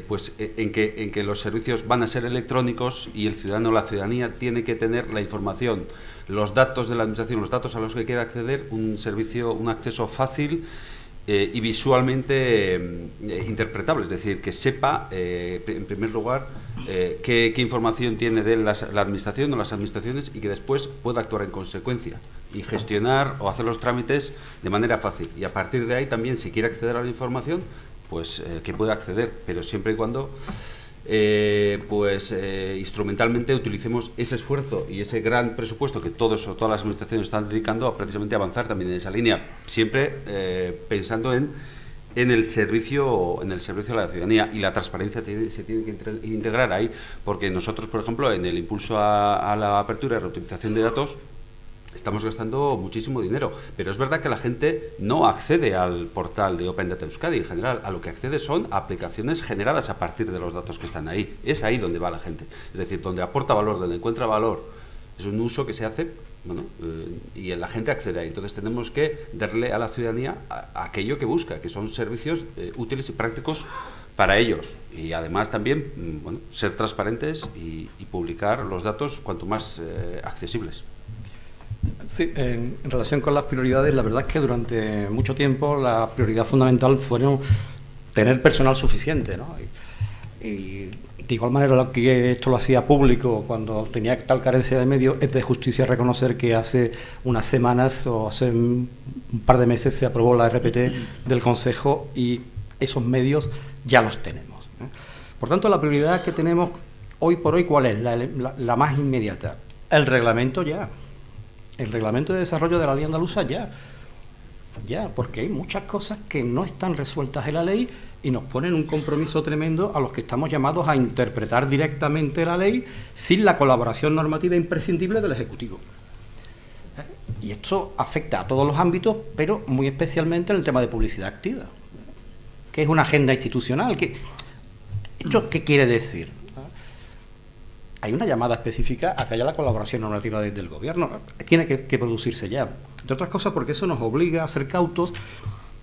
pues en que los servicios van a ser electrónicos y el ciudadano o la ciudadanía tiene que tener la información, los datos de la administración, los datos a los que quiera acceder, un servicio, un acceso fácil y visualmente interpretable, es decir, que sepa, en primer lugar, qué información tiene de la administración o las administraciones, y que después pueda actuar en consecuencia y gestionar o hacer los trámites de manera fácil. Y a partir de ahí también, si quiere acceder a la información, pues que pueda acceder, pero siempre y cuando instrumentalmente utilicemos ese esfuerzo y ese gran presupuesto que todas las administraciones están dedicando a precisamente avanzar también en esa línea, siempre pensando en el servicio a la ciudadanía, y la transparencia se tiene que integrar ahí, porque nosotros, por ejemplo, en el impulso a la apertura y reutilización de datos, estamos gastando muchísimo dinero, pero es verdad que la gente no accede al portal de Open Data Euskadi. En general, a lo que accede son aplicaciones generadas a partir de los datos que están ahí. Es ahí donde va la gente, es decir, donde aporta valor, donde encuentra valor. Es un uso que se hace, y la gente accede ahí. Entonces tenemos que darle a la ciudadanía aquello que busca, que son servicios útiles y prácticos para ellos, y además también ser transparentes y publicar los datos cuanto más accesibles.
Sí, en relación con las prioridades, la verdad es que durante mucho tiempo la prioridad fundamental fueron tener personal suficiente, ¿no? Y de igual manera, lo que esto lo hacía público cuando tenía tal carencia de medios, es de justicia reconocer que hace unas semanas o hace un par de meses se aprobó la RPT del Consejo y esos medios ya los tenemos, ¿eh? Por tanto, la prioridad que tenemos hoy por hoy, ¿cuál es? La más inmediata. El reglamento ya. El reglamento de desarrollo de la ley andaluza ya, porque hay muchas cosas que no están resueltas en la ley y nos ponen un compromiso tremendo a los que estamos llamados a interpretar directamente la ley sin la colaboración normativa imprescindible del Ejecutivo. Y esto afecta a todos los ámbitos, pero muy especialmente en el tema de publicidad activa, que es una agenda institucional. ¿Esto qué quiere decir? Hay una llamada específica a que haya la colaboración normativa desde el Gobierno. Tiene que producirse ya. Entre otras cosas porque eso nos obliga a ser cautos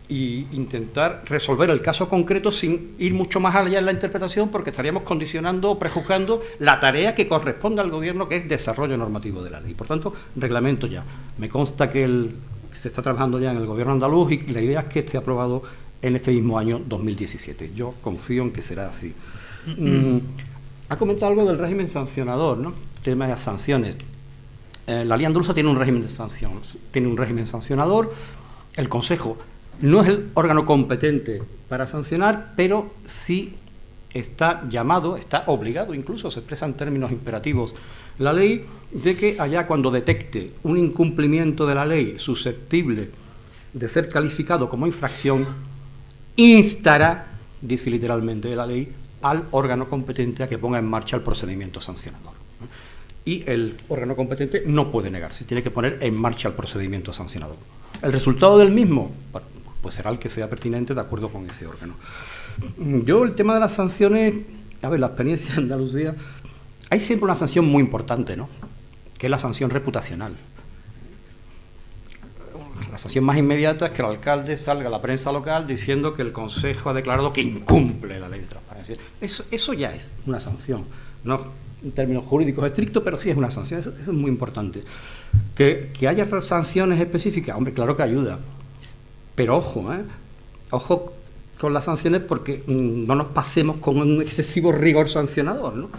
e intentar resolver el caso concreto sin ir mucho más allá en la interpretación, porque estaríamos condicionando o prejuzgando la tarea que corresponde al Gobierno, que es desarrollo normativo de la ley. Por tanto, reglamento ya. Me consta que se está trabajando ya en el Gobierno andaluz y la idea es que esté aprobado en este mismo año 2017. Yo confío en que será así. Ha comentado algo del régimen sancionador, ¿no? Tema de las sanciones. La ley andaluza tiene un régimen de sanciones, tiene un régimen sancionador. El Consejo no es el órgano competente para sancionar, pero sí está llamado, está obligado, incluso se expresa en términos imperativos la ley, de que allá cuando detecte un incumplimiento de la ley susceptible de ser calificado como infracción, instará, dice literalmente la ley, al órgano competente a que ponga en marcha el procedimiento sancionador. Y el órgano competente no puede negarse, tiene que poner en marcha el procedimiento sancionador. El resultado del mismo, pues será el que sea pertinente de acuerdo con ese órgano. Yo, el tema de las sanciones, a ver, la experiencia de Andalucía, hay siempre una sanción muy importante, ¿no?, que es la sanción reputacional. La sanción más inmediata es que el alcalde salga a la prensa local diciendo que el Consejo ha declarado que incumple la ley de transparencia. Eso ya es una sanción, no en términos jurídicos estrictos, pero sí es una sanción, eso es muy importante. Que haya sanciones específicas, hombre, claro que ayuda, pero ojo con las sanciones, porque no nos pasemos con un excesivo rigor sancionador, ¿no?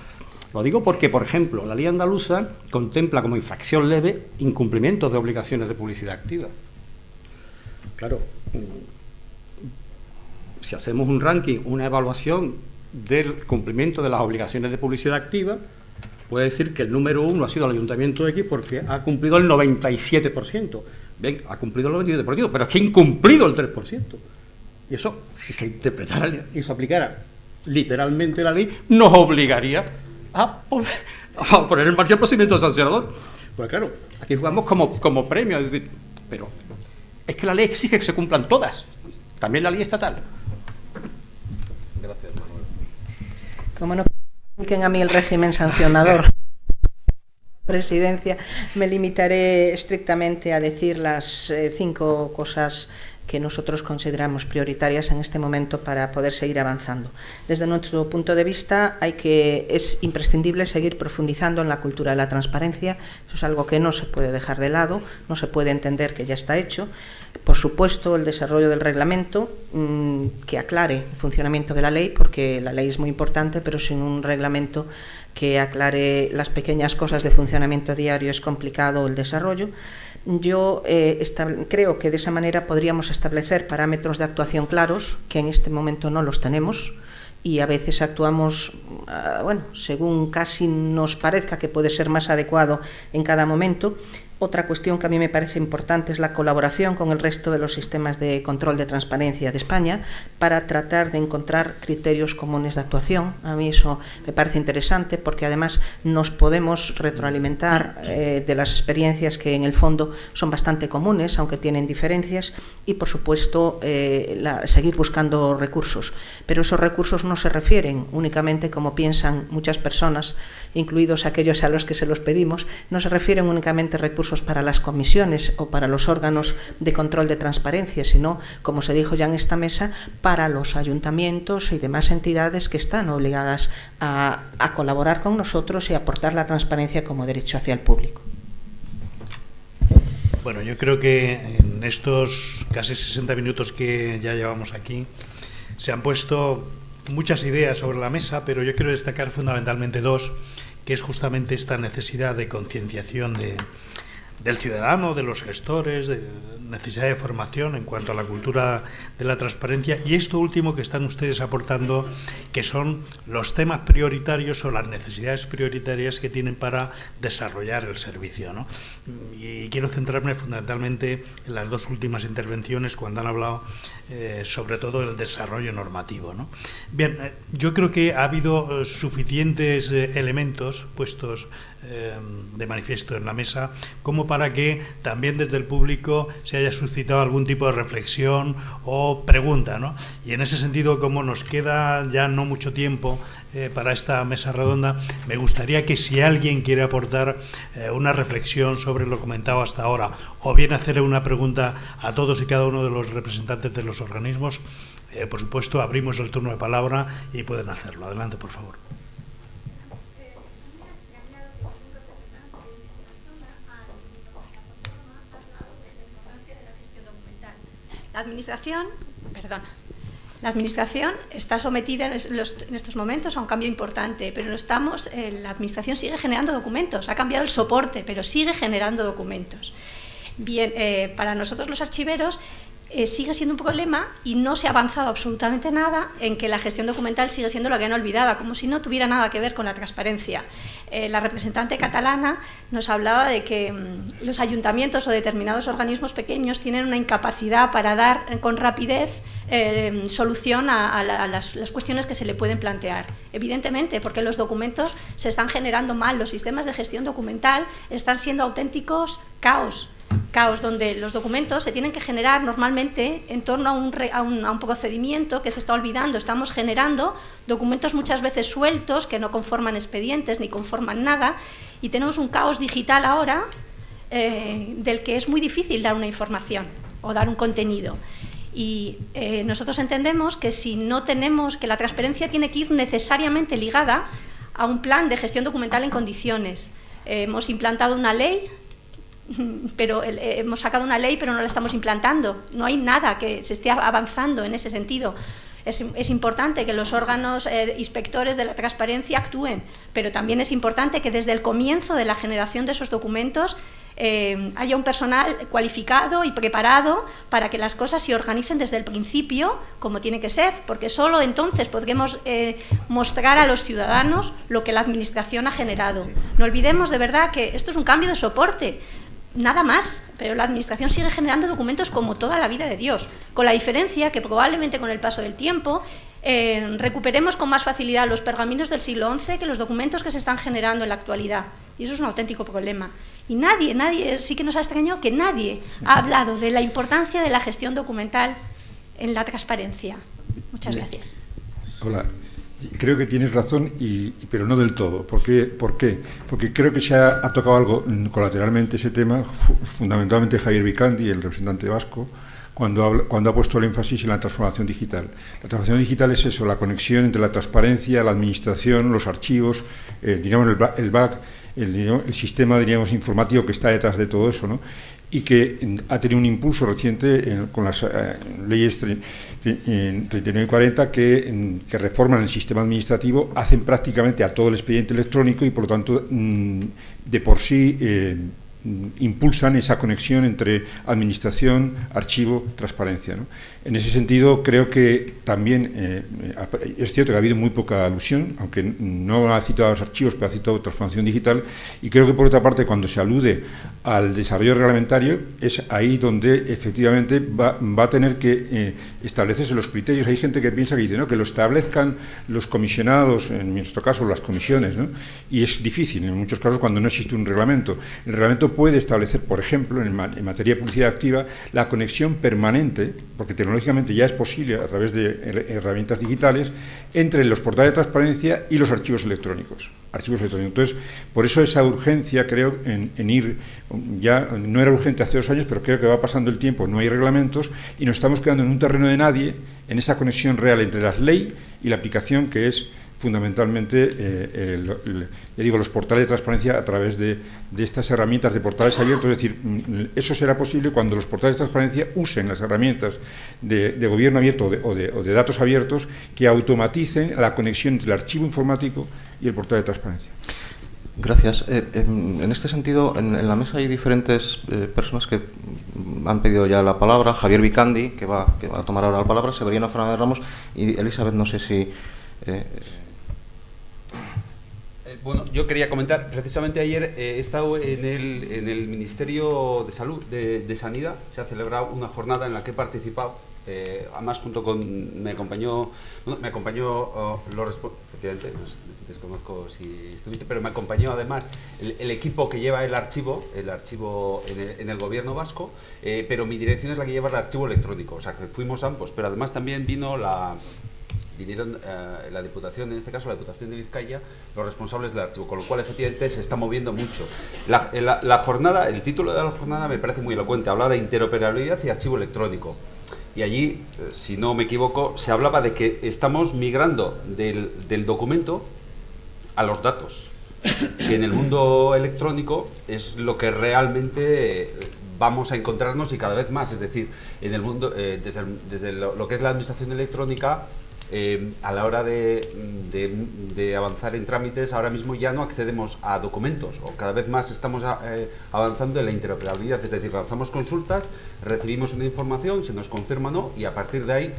Lo digo porque, por ejemplo, la ley andaluza contempla como infracción leve incumplimientos de obligaciones de publicidad activa. Claro, si hacemos un ranking, una evaluación del cumplimiento de las obligaciones de publicidad activa, puede decir que el número 1 ha sido el Ayuntamiento X porque ha cumplido el 97%. Bien, ha cumplido el 97%, pero es que ha incumplido el 3%. Y eso, si se interpretara y se aplicara literalmente la ley, nos obligaría a poner en marcha el procedimiento sancionador. Pues claro, aquí jugamos como premio, es decir, pero es que la ley exige que se cumplan todas, también la ley estatal.
Gracias, Manuel.
Como no apliquen a mí el régimen sancionador, Presidencia, me limitaré estrictamente a decir las 5 cosas que nosotros consideramos prioritarias en este momento para poder seguir avanzando. Desde nuestro punto de vista, es imprescindible seguir profundizando en la cultura de la transparencia. Eso es algo que no se puede dejar de lado, no se puede entender que ya está hecho. Por supuesto, el desarrollo del reglamento que aclare el funcionamiento de la ley, porque la ley es muy importante, pero sin un reglamento que aclare las pequeñas cosas de funcionamiento diario es complicado el desarrollo. Yo creo que de esa manera podríamos establecer parámetros de actuación claros, que en este momento no los tenemos, y a veces actuamos según casi nos parezca que puede ser más adecuado en cada momento. Otra cuestión que a mí me parece importante es la colaboración con el resto de los sistemas de control de transparencia de España para tratar de encontrar criterios comunes de actuación. A mí eso me parece interesante porque además nos podemos retroalimentar de las experiencias que en el fondo son bastante comunes, aunque tienen diferencias, y por supuesto seguir buscando recursos. Pero esos recursos no se refieren únicamente, como piensan muchas personas, incluidos aquellos a los que se los pedimos, no se refieren únicamente a recursos para las comisiones o para los órganos de control de transparencia, sino, como se dijo ya en esta mesa, para los ayuntamientos y demás entidades que están obligadas a colaborar con nosotros y aportar la transparencia como derecho hacia el público.
Bueno, yo creo que en estos casi 60 minutos que ya llevamos aquí se han puesto muchas ideas sobre la mesa, pero yo quiero destacar fundamentalmente 2, que es justamente esta necesidad de concienciación del ciudadano, de los gestores, de necesidad de formación en cuanto a la cultura de la transparencia, y esto último que están ustedes aportando, que son los temas prioritarios o las necesidades prioritarias que tienen para desarrollar el servicio, ¿no? Y quiero centrarme fundamentalmente en las 2 últimas intervenciones cuando han hablado sobre todo el desarrollo normativo, ¿no? Bien, yo creo que ha habido suficientes elementos puestos de manifiesto en la mesa como para que también desde el público se haya suscitado algún tipo de reflexión o pregunta, ¿no? Y en ese sentido, como nos queda ya no mucho tiempo para esta mesa redonda, me gustaría que si alguien quiere aportar una reflexión sobre lo comentado hasta ahora, o bien hacer una pregunta a todos y cada uno de los representantes de los organismos, por supuesto abrimos el turno de palabra y pueden hacerlo. Adelante, por favor.
La Administración está sometida en estos momentos a un cambio importante, pero la Administración sigue generando documentos, ha cambiado el soporte, pero sigue generando documentos. Bien, para nosotros los archiveros sigue siendo un problema y no se ha avanzado absolutamente nada en que la gestión documental sigue siendo la gran olvidada, como si no tuviera nada que ver con la transparencia. La representante catalana nos hablaba de que los ayuntamientos o determinados organismos pequeños tienen una incapacidad para dar con rapidez solución a las cuestiones que se le pueden plantear. Evidentemente, porque los documentos se están generando mal, los sistemas de gestión documental están siendo auténticos caos. Caos donde los documentos se tienen que generar normalmente en torno a un procedimiento que se está olvidando. Estamos generando documentos muchas veces sueltos que no conforman expedientes ni conforman nada, y tenemos un caos digital ahora del que es muy difícil dar una información o dar un contenido. Y nosotros entendemos que si no tenemos, que la transparencia tiene que ir necesariamente ligada a un plan de gestión documental en condiciones. Hemos implantado una ley, pero hemos sacado una ley, pero no la estamos implantando. No hay nada que se esté avanzando en ese sentido. Es importante que los órganos inspectores de la transparencia actúen, pero también es importante que desde el comienzo de la generación de esos documentos haya un personal cualificado y preparado para que las cosas se organicen desde el principio como tiene que ser, porque solo entonces podremos mostrar a los ciudadanos lo que la Administración ha generado. No olvidemos de verdad que esto es un cambio de soporte, nada más, pero la Administración sigue generando documentos como toda la vida de Dios, con la diferencia que probablemente con el paso del tiempo recuperemos con más facilidad los pergaminos del siglo XI que los documentos que se están generando en la actualidad. Y eso es un auténtico problema. Y nadie, sí que nos ha extrañado que nadie ha hablado de la importancia de la gestión documental en la transparencia. Muchas gracias.
Hola. Creo que tienes razón, pero no del todo. ¿Por qué? Porque creo que se ha tocado algo colateralmente ese tema, fundamentalmente Javier Vicandi, el representante vasco, cuando ha puesto el énfasis en la transformación digital. La transformación digital es eso, la conexión entre la transparencia, la administración, los archivos, digamos el back, el sistema, diríamos, informativo que está detrás de todo eso, ¿no? Y que ha tenido un impulso reciente con las leyes 39 y 40 que reforman el sistema administrativo, hacen prácticamente a todo el expediente electrónico y, por lo tanto, de por sí impulsan esa conexión entre administración, archivo, transparencia, ¿no? En ese sentido, creo que también es cierto que ha habido muy poca alusión, aunque no ha citado los archivos, pero ha citado transformación digital, y creo que, por otra parte, cuando se alude al desarrollo reglamentario, es ahí donde efectivamente va a tener que establecerse los criterios. Hay gente que piensa que dice, ¿no?, que lo establezcan los comisionados, en nuestro caso las comisiones, ¿no? Y es difícil en muchos casos cuando no existe un reglamento. El reglamento puede establecer, por ejemplo, en materia de publicidad activa, la conexión permanente, porque tecnológicamente ya es posible a través de herramientas digitales, entre los portales de transparencia y los archivos electrónicos. Entonces, por eso esa urgencia, creo, en ir, ya no era urgente hace 2 años, pero creo que va pasando el tiempo, no hay reglamentos, y nos estamos quedando en un terreno de nadie, en esa conexión real entre la ley y la aplicación, que es fundamentalmente los portales de transparencia a través de estas herramientas de portales abiertos. Es decir, eso será posible cuando los portales de transparencia usen las herramientas de gobierno abierto o de datos abiertos que automaticen la conexión entre el archivo informático y el portal de transparencia.
Gracias. En este sentido, en la mesa hay diferentes personas que han pedido ya la palabra. Javier Vicandi, que va a tomar ahora la palabra, Severiano Fernández Ramos y Elizabeth, no sé si...
Bueno, yo quería comentar, precisamente ayer he estado en el Ministerio de Salud, de Sanidad. Se ha celebrado una jornada en la que he participado, además junto con, me acompañó efectivamente, desconozco si estuviste, pero me acompañó además el equipo que lleva el archivo en el gobierno vasco, pero mi dirección es la que lleva el archivo electrónico, o sea que fuimos ambos, pero además también vinieron la Diputación, en este caso la Diputación de Vizcaya, los responsables del archivo, con lo cual efectivamente se está moviendo mucho. La jornada, el título de la jornada me parece muy elocuente, habla de interoperabilidad y archivo electrónico. Y allí, si no me equivoco, se hablaba de que estamos migrando del documento a los datos, que en el mundo electrónico es lo que realmente vamos a encontrarnos y cada vez más, es decir, en el mundo, desde lo que es la administración electrónica, a la hora de avanzar en trámites, ahora mismo ya no accedemos a documentos, o cada vez más estamos avanzando en la interoperabilidad, es decir, lanzamos consultas, recibimos una información, se nos confirma o no, y a partir de ahí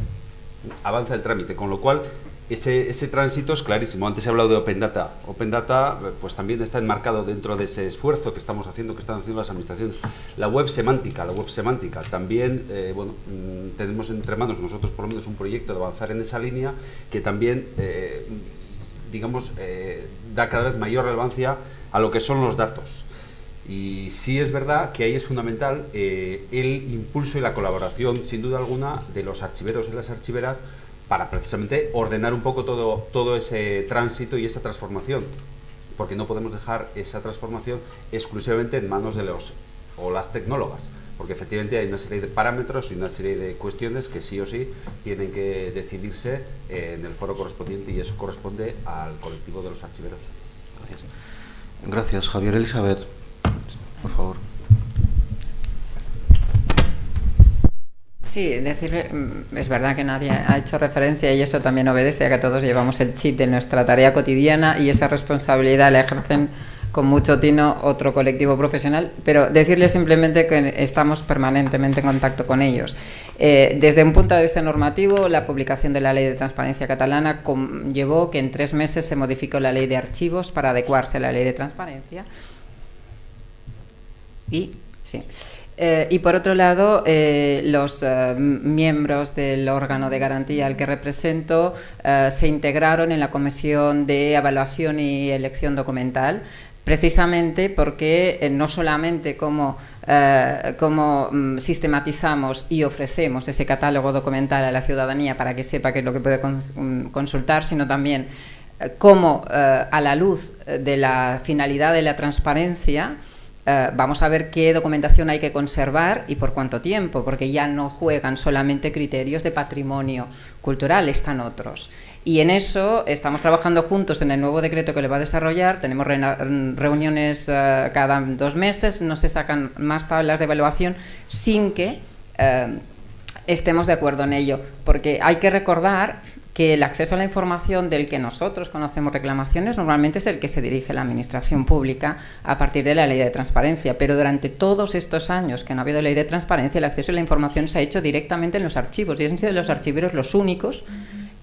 avanza el trámite, con lo cual ese tránsito es clarísimo. Antes he hablado de Open Data. Open Data pues también está enmarcado dentro de ese esfuerzo que estamos haciendo, que están haciendo las administraciones. La web semántica también, tenemos entre manos nosotros por lo menos un proyecto de avanzar en esa línea que también, da cada vez mayor relevancia a lo que son los datos. Y sí es verdad que ahí es fundamental el impulso y la colaboración, sin duda alguna, de los archiveros y las archiveras para precisamente ordenar un poco todo ese tránsito y esa transformación, porque no podemos dejar esa transformación exclusivamente en manos de los o las tecnólogas, porque efectivamente hay una serie de parámetros y una serie de cuestiones que sí o sí tienen que decidirse en el foro correspondiente, y eso corresponde al colectivo de los archiveros.
Gracias. Gracias, Javier. Elizabeth, por favor.
Sí, decirle, es verdad que nadie ha hecho referencia, y eso también obedece a que todos llevamos el chip de nuestra tarea cotidiana, y esa responsabilidad la ejercen con mucho tino otro colectivo profesional, pero decirle simplemente que estamos permanentemente en contacto con ellos. Desde un punto de vista normativo, la publicación de la Ley de Transparencia catalana conllevó que en 3 meses se modificó la Ley de Archivos para adecuarse a la Ley de Transparencia. Y por otro lado, los miembros del órgano de garantía al que represento se integraron en la Comisión de Evaluación y Elección Documental, precisamente porque no solamente como sistematizamos y ofrecemos ese catálogo documental a la ciudadanía para que sepa qué es lo que puede consultar, sino también cómo, a la luz de la finalidad de la transparencia, vamos a ver qué documentación hay que conservar y por cuánto tiempo, porque ya no juegan solamente criterios de patrimonio cultural, están otros. Y en eso estamos trabajando juntos en el nuevo decreto que le va a desarrollar. Tenemos reuniones cada 2 meses, no se sacan más tablas de evaluación sin que estemos de acuerdo en ello, porque hay que recordar que el acceso a la información del que nosotros conocemos reclamaciones normalmente es el que se dirige la Administración Pública a partir de la Ley de Transparencia, pero durante todos estos años que no ha habido Ley de Transparencia, el acceso a la información se ha hecho directamente en los archivos, y han sido los archiveros los únicos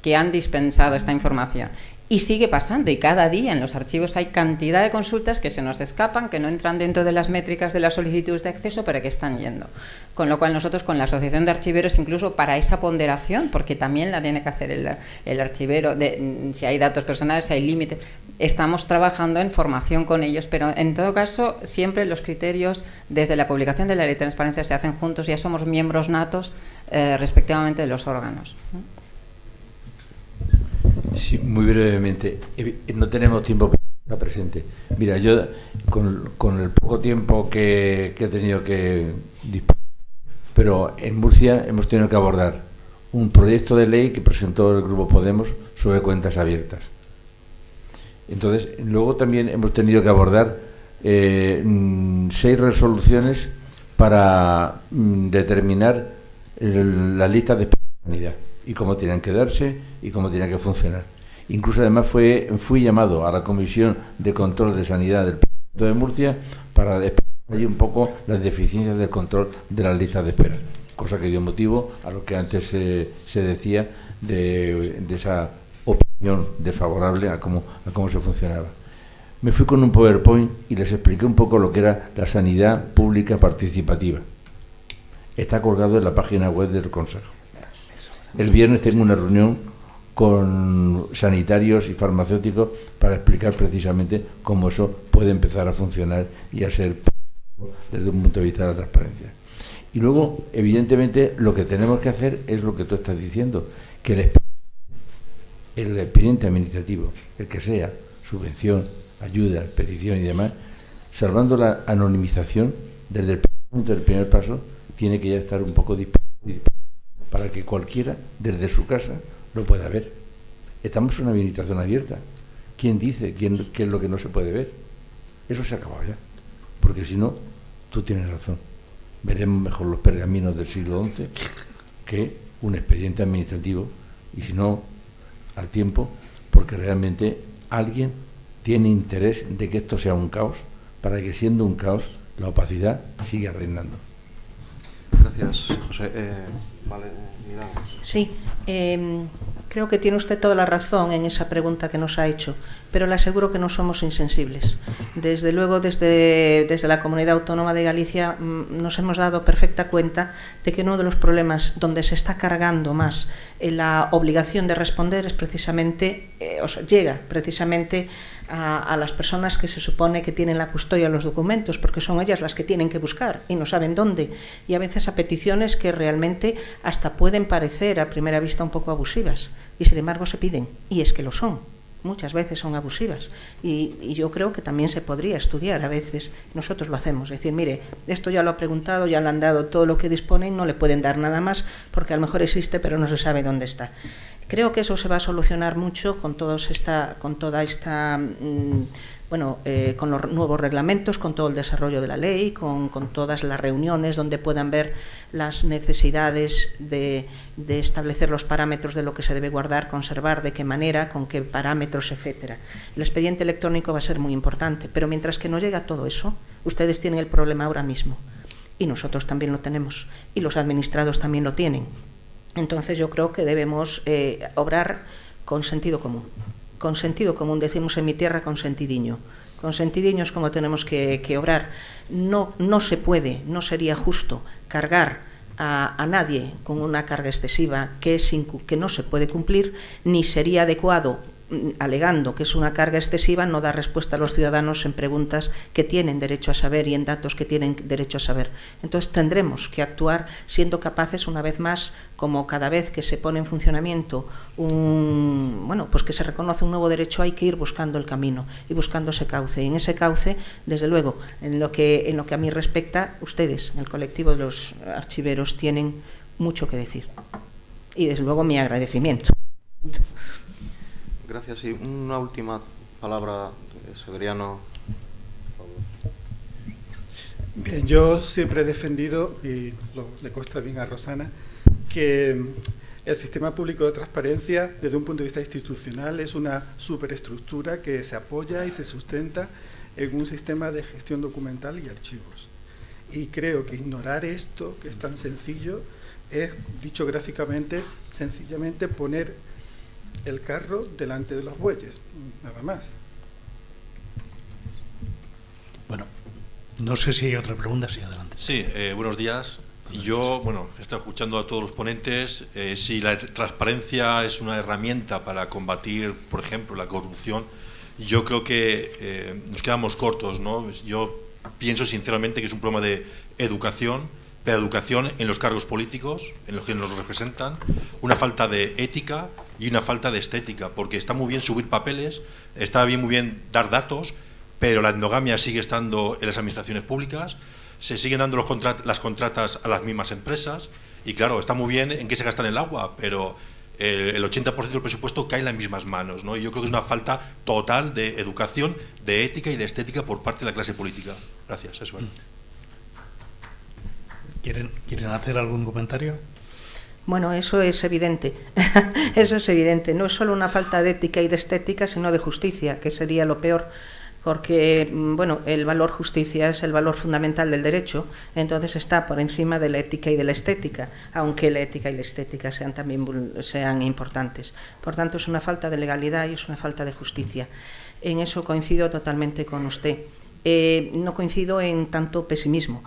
que han dispensado esta información. Y sigue pasando, y cada día en los archivos hay cantidad de consultas que se nos escapan, que no entran dentro de las métricas de las solicitudes de acceso, pero que están yendo. Con lo cual nosotros con la Asociación de Archiveros, incluso para esa ponderación, porque también la tiene que hacer el archivero, si hay datos personales, si hay límites, estamos trabajando en formación con ellos, pero en todo caso siempre los criterios desde la publicación de la Ley de Transparencia se hacen juntos, ya somos miembros natos respectivamente de los órganos.
Sí, muy brevemente. No tenemos tiempo para estar presente. Mira, yo con el poco tiempo que he tenido que disponer, pero en Murcia hemos tenido que abordar un proyecto de ley que presentó el Grupo Podemos sobre cuentas abiertas. Entonces, luego también hemos tenido que abordar 6 resoluciones para determinar las listas de especialidad y cómo tenían que darse y cómo tenían que funcionar. Incluso además fui llamado a la Comisión de Control de Sanidad del Parlamento de Murcia para explicar allí un poco las deficiencias del control de las listas de espera, cosa que dio motivo a lo que antes se decía de esa opinión desfavorable a cómo se funcionaba. Me fui con un PowerPoint y les expliqué un poco lo que era la sanidad pública participativa. Está colgado en la página web del Consejo. El viernes tengo una reunión con sanitarios y farmacéuticos para explicar precisamente cómo eso puede empezar a funcionar y a ser desde un punto de vista de la transparencia. Y luego, evidentemente, lo que tenemos que hacer es lo que tú estás diciendo, que el expediente administrativo, el que sea, subvención, ayuda, petición y demás, salvando la anonimización, desde el momento del primer paso, tiene que ya estar un poco disponible para que cualquiera, desde su casa, lo pueda ver. Estamos en una administración abierta. ¿Quién dice qué es lo que no se puede ver? Eso se ha acabado ya. Porque si no, tú tienes razón. Veremos mejor los pergaminos del siglo XI que un expediente administrativo, y si no, al tiempo, porque realmente alguien tiene interés de que esto sea un caos, para que siendo un caos, la opacidad siga reinando.
Gracias, José. Vale,
sí, Creo que tiene usted toda la razón en esa pregunta que nos ha hecho, pero le aseguro que no somos insensibles. Desde luego, desde la Comunidad Autónoma de Galicia nos hemos dado perfecta cuenta de que uno de los problemas donde se está cargando más la obligación de responder es precisamente, llega precisamente a las personas que se supone que tienen la custodia de los documentos, porque son ellas las que tienen que buscar y no saben dónde, y a veces a peticiones que realmente hasta pueden parecer a primera vista un poco abusivas, y sin embargo se piden, y es que lo son, muchas veces son abusivas, y yo creo que también se podría estudiar, a veces nosotros lo hacemos, decir, mire, esto ya lo ha preguntado, ya le han dado todo lo que disponen, no le pueden dar nada más, porque a lo mejor existe pero no se sabe dónde está. Creo que eso se va a solucionar mucho con con los nuevos reglamentos, con todo el desarrollo de la ley, con todas las reuniones donde puedan ver las necesidades de establecer los parámetros de lo que se debe guardar, conservar, de qué manera, con qué parámetros, etcétera. El expediente electrónico va a ser muy importante, pero mientras que no llega todo eso, ustedes tienen el problema ahora mismo, y nosotros también lo tenemos, y los administrados también lo tienen. Entonces yo creo que debemos obrar con sentido común. Con sentido común, decimos en mi tierra, con sentidiño. Con sentidiño es como tenemos que obrar. No se puede, no sería justo cargar a nadie con una carga excesiva que no se puede cumplir, ni sería adecuado, alegando que es una carga excesiva, no dar respuesta a los ciudadanos en preguntas que tienen derecho a saber y en datos que tienen derecho a saber. Entonces tendremos que actuar siendo capaces, una vez más, como cada vez que se pone en funcionamiento pues que se reconoce un nuevo derecho, hay que ir buscando el camino y buscando ese cauce. Y en ese cauce, desde luego, en lo que a mí respecta, ustedes, el colectivo de los archiveros, tienen mucho que decir. Y desde luego mi agradecimiento.
Gracias. Y una última palabra, Severiano.
Bien, yo siempre he defendido, y le consta bien a Rosana, que el sistema público de transparencia, desde un punto de vista institucional, es una superestructura que se apoya y se sustenta en un sistema de gestión documental y archivos. Y creo que ignorar esto, que es tan sencillo, es, dicho gráficamente, sencillamente poner el carro delante de los bueyes, nada más.
Bueno, no sé si hay otra pregunta, sí, adelante.
Sí, buenos días. Yo, he estado escuchando a todos los ponentes. Si la transparencia es una herramienta para combatir, por ejemplo, la corrupción, yo creo que nos quedamos cortos, ¿no? Yo pienso sinceramente que es un problema de educación, pero educación en los cargos políticos, en los que nos representan, una falta de ética y una falta de estética, porque está muy bien subir papeles, está muy bien dar datos, pero la endogamia sigue estando en las administraciones públicas, se siguen dando las contratas a las mismas empresas, y claro, está muy bien en qué se gasta en el agua, pero el 80% del presupuesto cae en las mismas manos, ¿no? Y yo creo que es una falta total de educación, de ética y de estética por parte de la clase política. Gracias, eso es.
¿Quieren hacer algún comentario?
Bueno, eso es evidente. Eso es evidente. No es solo una falta de ética y de estética, sino de justicia, que sería lo peor, porque el valor justicia es el valor fundamental del derecho, entonces está por encima de la ética y de la estética, aunque la ética y la estética sean importantes. Por tanto, es una falta de legalidad y es una falta de justicia. En eso coincido totalmente con usted. No coincido en tanto pesimismo.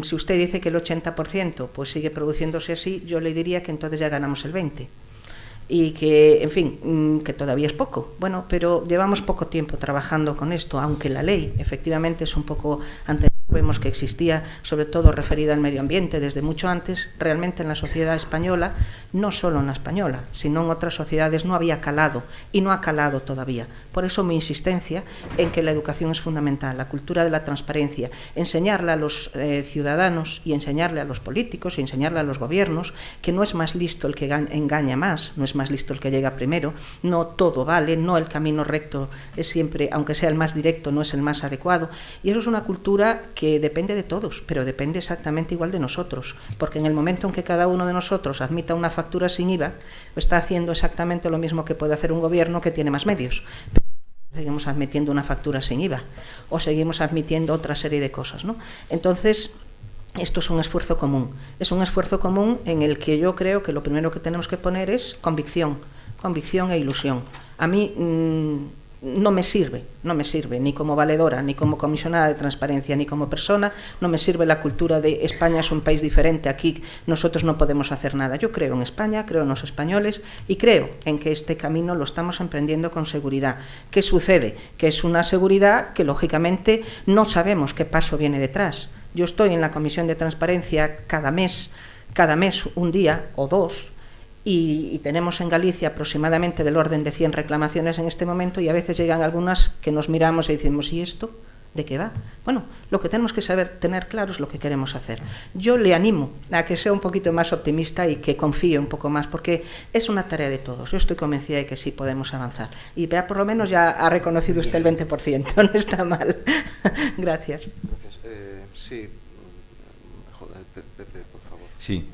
Si usted dice que el 80% pues sigue produciéndose así, yo le diría que entonces ya ganamos el 20%. Y que, en fin, que todavía es poco. Bueno, pero llevamos poco tiempo trabajando con esto, aunque la ley efectivamente es un poco anterior. Vemos que existía, sobre todo referida al medio ambiente, desde mucho antes. Realmente en la sociedad española, no solo en la española, sino en otras sociedades, no había calado y no ha calado todavía. Por eso mi insistencia en que la educación es fundamental, la cultura de la transparencia, enseñarle a los ciudadanos y enseñarle a los políticos y enseñarle a los gobiernos que no es más listo el que engaña más, no es más listo el que llega primero, no todo vale, no el camino recto es siempre, aunque sea el más directo, no es el más adecuado. Y eso es una cultura que depende de todos, pero depende exactamente igual de nosotros, porque en el momento en que cada uno de nosotros admita una factura sin IVA, está haciendo exactamente lo mismo que puede hacer un gobierno que tiene más medios. Seguimos admitiendo una factura sin IVA o seguimos admitiendo otra serie de cosas, ¿no? Entonces, esto es un esfuerzo común. Es un esfuerzo común en el que yo creo que lo primero que tenemos que poner es convicción e ilusión. A mí no me sirve, ni como valedora, ni como comisionada de transparencia, ni como persona, no me sirve la cultura de España es un país diferente, aquí nosotros no podemos hacer nada. Yo creo en España, creo en los españoles y creo en que este camino lo estamos emprendiendo con seguridad. ¿Qué sucede? Que es una seguridad que lógicamente no sabemos qué paso viene detrás. Yo estoy en la Comisión de Transparencia cada mes un día o dos, y tenemos en Galicia aproximadamente del orden de 100 reclamaciones en este momento, y a veces llegan algunas que nos miramos y decimos, ¿y esto de qué va? Bueno, lo que tenemos que tener claro es lo que queremos hacer. Yo le animo a que sea un poquito más optimista y que confíe un poco más, porque es una tarea de todos. Yo estoy convencida de que sí podemos avanzar. Y vea, por lo menos ya ha reconocido usted el 20%, no está mal. Gracias.
Sí, Pepe, por favor.
Sí,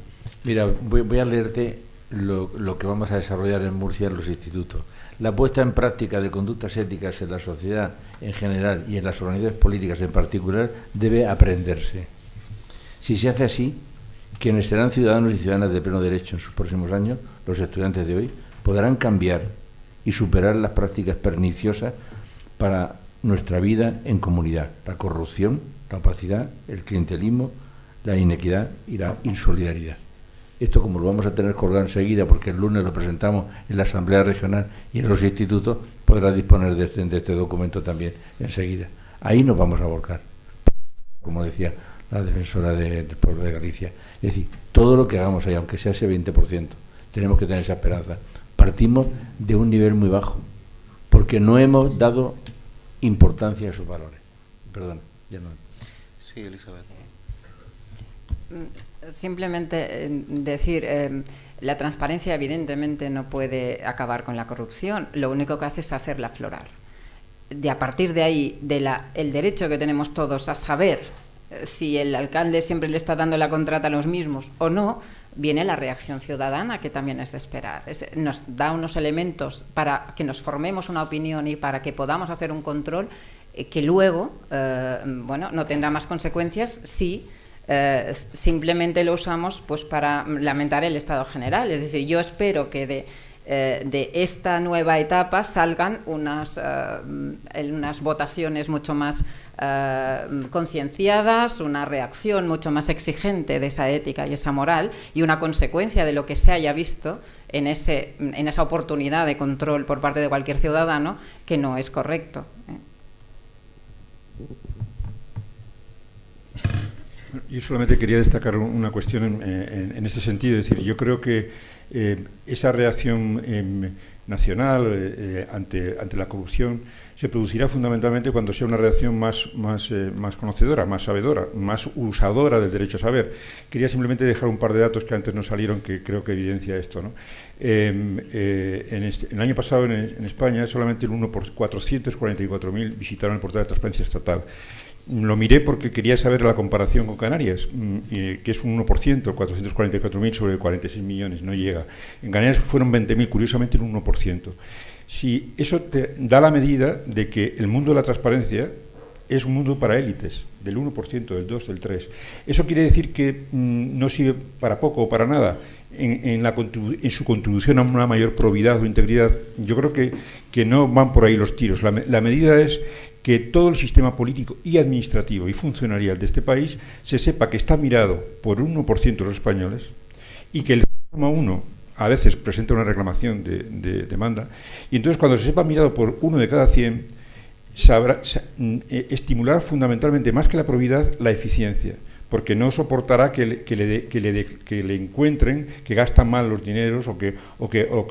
mira, voy a leerte lo que vamos a desarrollar en Murcia en los institutos. La puesta en práctica de conductas éticas en la sociedad en general y en las organizaciones políticas en particular debe aprenderse. Si se hace así, quienes serán ciudadanos y ciudadanas de pleno derecho en sus próximos años, los estudiantes de hoy, podrán cambiar y superar las prácticas perniciosas para nuestra vida en comunidad: la corrupción, la opacidad, el clientelismo, la inequidad y la insolidaridad. Esto, como lo vamos a tener colgado enseguida, porque el lunes lo presentamos en la Asamblea Regional y en los institutos, podrá disponer de este documento también enseguida. Ahí nos vamos a volcar, como decía la defensora del pueblo de Galicia. Es decir, todo lo que hagamos ahí, aunque sea ese 20%, tenemos que tener esa esperanza. Partimos de un nivel muy bajo, porque no hemos dado importancia a esos valores. Perdón, ya no.
Sí, Elizabeth.
Simplemente decir, la transparencia evidentemente no puede acabar con la corrupción, lo único que hace es hacerla aflorar. A partir de ahí, el derecho que tenemos todos a saber si el alcalde siempre le está dando la contrata a los mismos o no, viene la reacción ciudadana, que también es de esperar. Nos da unos elementos para que nos formemos una opinión y para que podamos hacer un control que luego no tendrá más consecuencias si simplemente lo usamos pues para lamentar el estado general. Es decir, yo espero que de esta nueva etapa salgan unas votaciones mucho más concienciadas, una reacción mucho más exigente de esa ética y esa moral, y una consecuencia de lo que se haya visto en esa oportunidad de control por parte de cualquier ciudadano que no es correcto.
Yo solamente quería destacar una cuestión en este sentido. Es decir, yo creo que esa reacción nacional ante la corrupción se producirá fundamentalmente cuando sea una reacción más conocedora, más sabedora, más usadora del derecho a saber. Quería simplemente dejar un par de datos que antes no salieron, que creo que evidencia esto, ¿no? En el año pasado en España solamente el 1 por 444.000 visitaron el portal de transparencia estatal. Lo miré porque quería saber la comparación con Canarias, que es un 1%, 444.000 sobre 46 millones, no llega. En Canarias fueron 20.000, curiosamente un 1%. Si eso te da la medida de que el mundo de la transparencia es un mundo para élites, del 1%, del 2%, del 3%. Eso quiere decir que no sirve para poco o para nada en su contribución a una mayor probidad o integridad. Yo creo que no van por ahí los tiros. La medida es que todo el sistema político y administrativo y funcionarial de este país se sepa que está mirado por un 1% de los españoles y que el 0,1 a veces presenta una reclamación de demanda, y entonces cuando se sepa mirado por 1 de cada 100, estimulará fundamentalmente, más que la probidad, la eficiencia, porque no soportará que le encuentren que gastan mal los dineros o que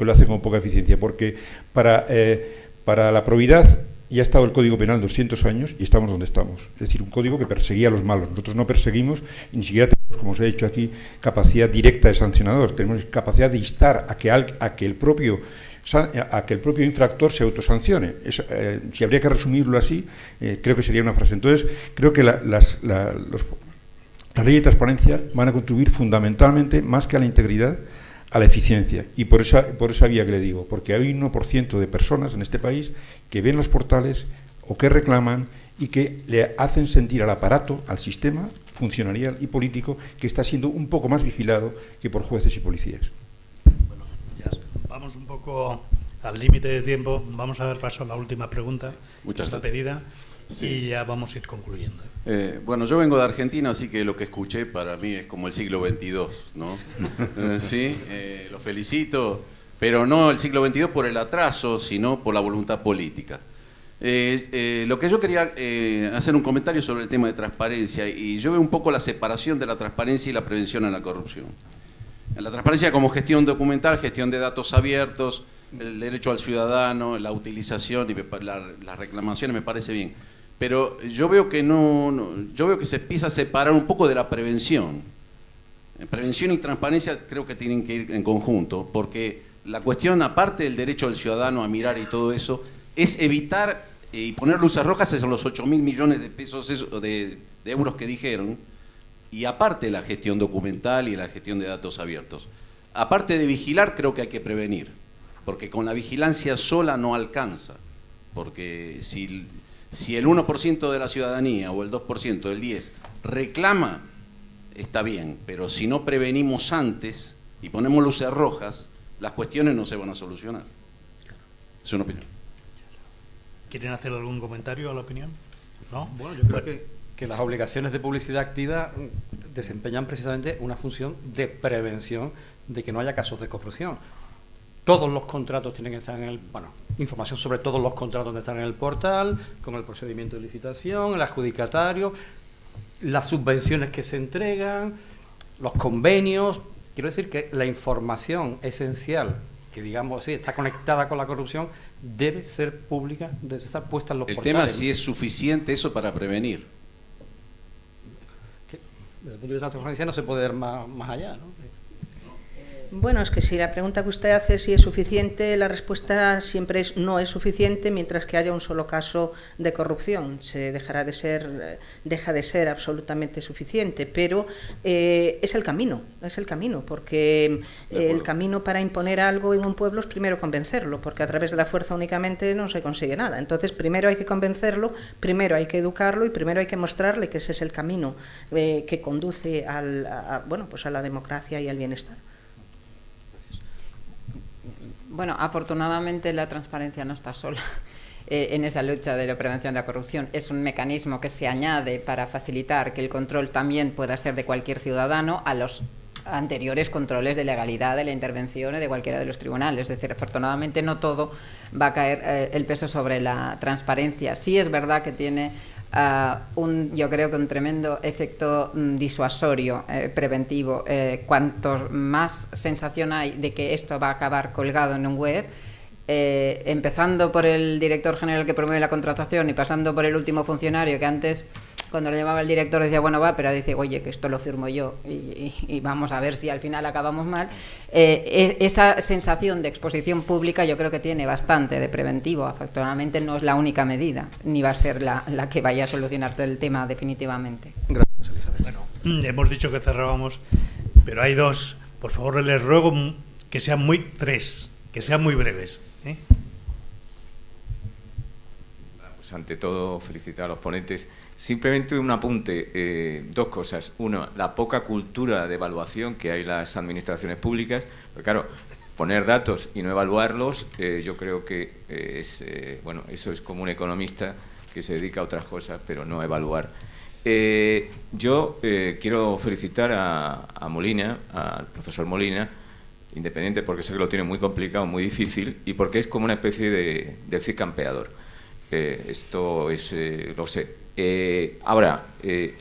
lo hacen con poca eficiencia, porque para la probidad ya ha estado el Código Penal 200 años y estamos donde estamos. Es decir, un código que perseguía a los malos. Nosotros no perseguimos y ni siquiera tenemos, como os he dicho aquí, capacidad directa de sancionador. Tenemos capacidad de instar a que el propio infractor se autosancione. Si habría que resumirlo así, creo que sería una frase. Entonces, creo que las leyes de transparencia van a contribuir fundamentalmente, más que a la integridad, a la eficiencia, y por esa vía que le digo, porque hay un 1% de personas en este país que ven los portales o que reclaman y que le hacen sentir al aparato, al sistema, funcionarial y político que está siendo un poco más vigilado que por jueces y policías.
Bueno, ya vamos un poco al límite de tiempo. Vamos a dar paso a la última pregunta que está pedida y ya vamos a ir concluyendo.
Bueno, yo vengo de Argentina, así que lo que escuché para mí es como el siglo XXII, ¿no? Sí, lo felicito, pero no el siglo XXII por el atraso, sino por la voluntad política. Lo que yo quería hacer un comentario sobre el tema de transparencia, y yo veo un poco la separación de la transparencia y la prevención a la corrupción. La transparencia como gestión documental, gestión de datos abiertos, el derecho al ciudadano, la utilización y las reclamaciones me parece bien. Pero yo veo que yo veo que se empieza a separar un poco de la prevención. Prevención y transparencia creo que tienen que ir en conjunto, porque la cuestión, aparte del derecho del ciudadano a mirar y todo eso, es evitar y poner luces rojas en los 8.000 millones de pesos de euros que dijeron, y aparte la gestión documental y la gestión de datos abiertos. Aparte de vigilar, creo que hay que prevenir, porque con la vigilancia sola no alcanza, porque si el 1% de la ciudadanía o el 2%, el 10% reclama, está bien, pero si no prevenimos antes y ponemos luces rojas, las cuestiones no se van a solucionar. Es una opinión.
¿Quieren hacer algún comentario a la opinión? ¿No?
Bueno, yo creo que las obligaciones de publicidad activa desempeñan precisamente una función de prevención de que no haya casos de corrupción. Todos los contratos tienen que estar en el... Bueno, información sobre todos los contratos donde están en el portal, con el procedimiento de licitación, el adjudicatario, las subvenciones que se entregan, los convenios. Quiero decir que la información esencial, que digamos así, está conectada con la corrupción, debe ser pública, debe estar puesta en los portales.
El tema es si es suficiente eso para prevenir.
Desde el punto de vista de la transparencia no se puede ir más allá, ¿no?
Bueno, es que si la pregunta que usted hace si es suficiente, la respuesta siempre es no es suficiente mientras que haya un solo caso de corrupción. Deja de ser absolutamente suficiente, pero es el camino, porque el camino para imponer algo en un pueblo es primero convencerlo, porque a través de la fuerza únicamente no se consigue nada. Entonces, primero hay que convencerlo, primero hay que educarlo y primero hay que mostrarle que ese es el camino que conduce a la democracia y al bienestar.
Bueno, afortunadamente la transparencia no está sola en esa lucha de la prevención de la corrupción. Es un mecanismo que se añade para facilitar que el control también pueda ser de cualquier ciudadano a los anteriores controles de legalidad de la intervención de cualquiera de los tribunales. Es decir, afortunadamente no todo va a caer el peso sobre la transparencia. Sí es verdad que tiene yo creo que un tremendo efecto disuasorio, preventivo. Cuanto más sensación hay de que esto va a acabar colgado en un web, empezando por el director general que promueve la contratación y pasando por el último funcionario que antes, cuando le llamaba el director, decía, bueno, va, pero dice, oye, que esto lo firmo yo y vamos a ver si al final acabamos mal. Esa sensación de exposición pública yo creo que tiene bastante de preventivo. Afortunadamente no es la única medida, ni va a ser la que vaya a solucionar el tema definitivamente.
Gracias, Elizabeth. Bueno, hemos dicho que cerrábamos, pero hay dos. Por favor, les ruego que sean que sean muy breves.
Pues ante todo, felicitar a los ponentes. Simplemente un apunte, dos cosas. Uno, la poca cultura de evaluación que hay en las administraciones públicas. Porque claro, poner datos y no evaluarlos, yo creo que eso es como un economista que se dedica a otras cosas, pero no a evaluar. Yo quiero felicitar a Molina, al profesor Molina, independiente porque sé que lo tiene muy complicado, muy difícil, y porque es como una especie de Cid campeador. Esto es, lo sé. Ahora,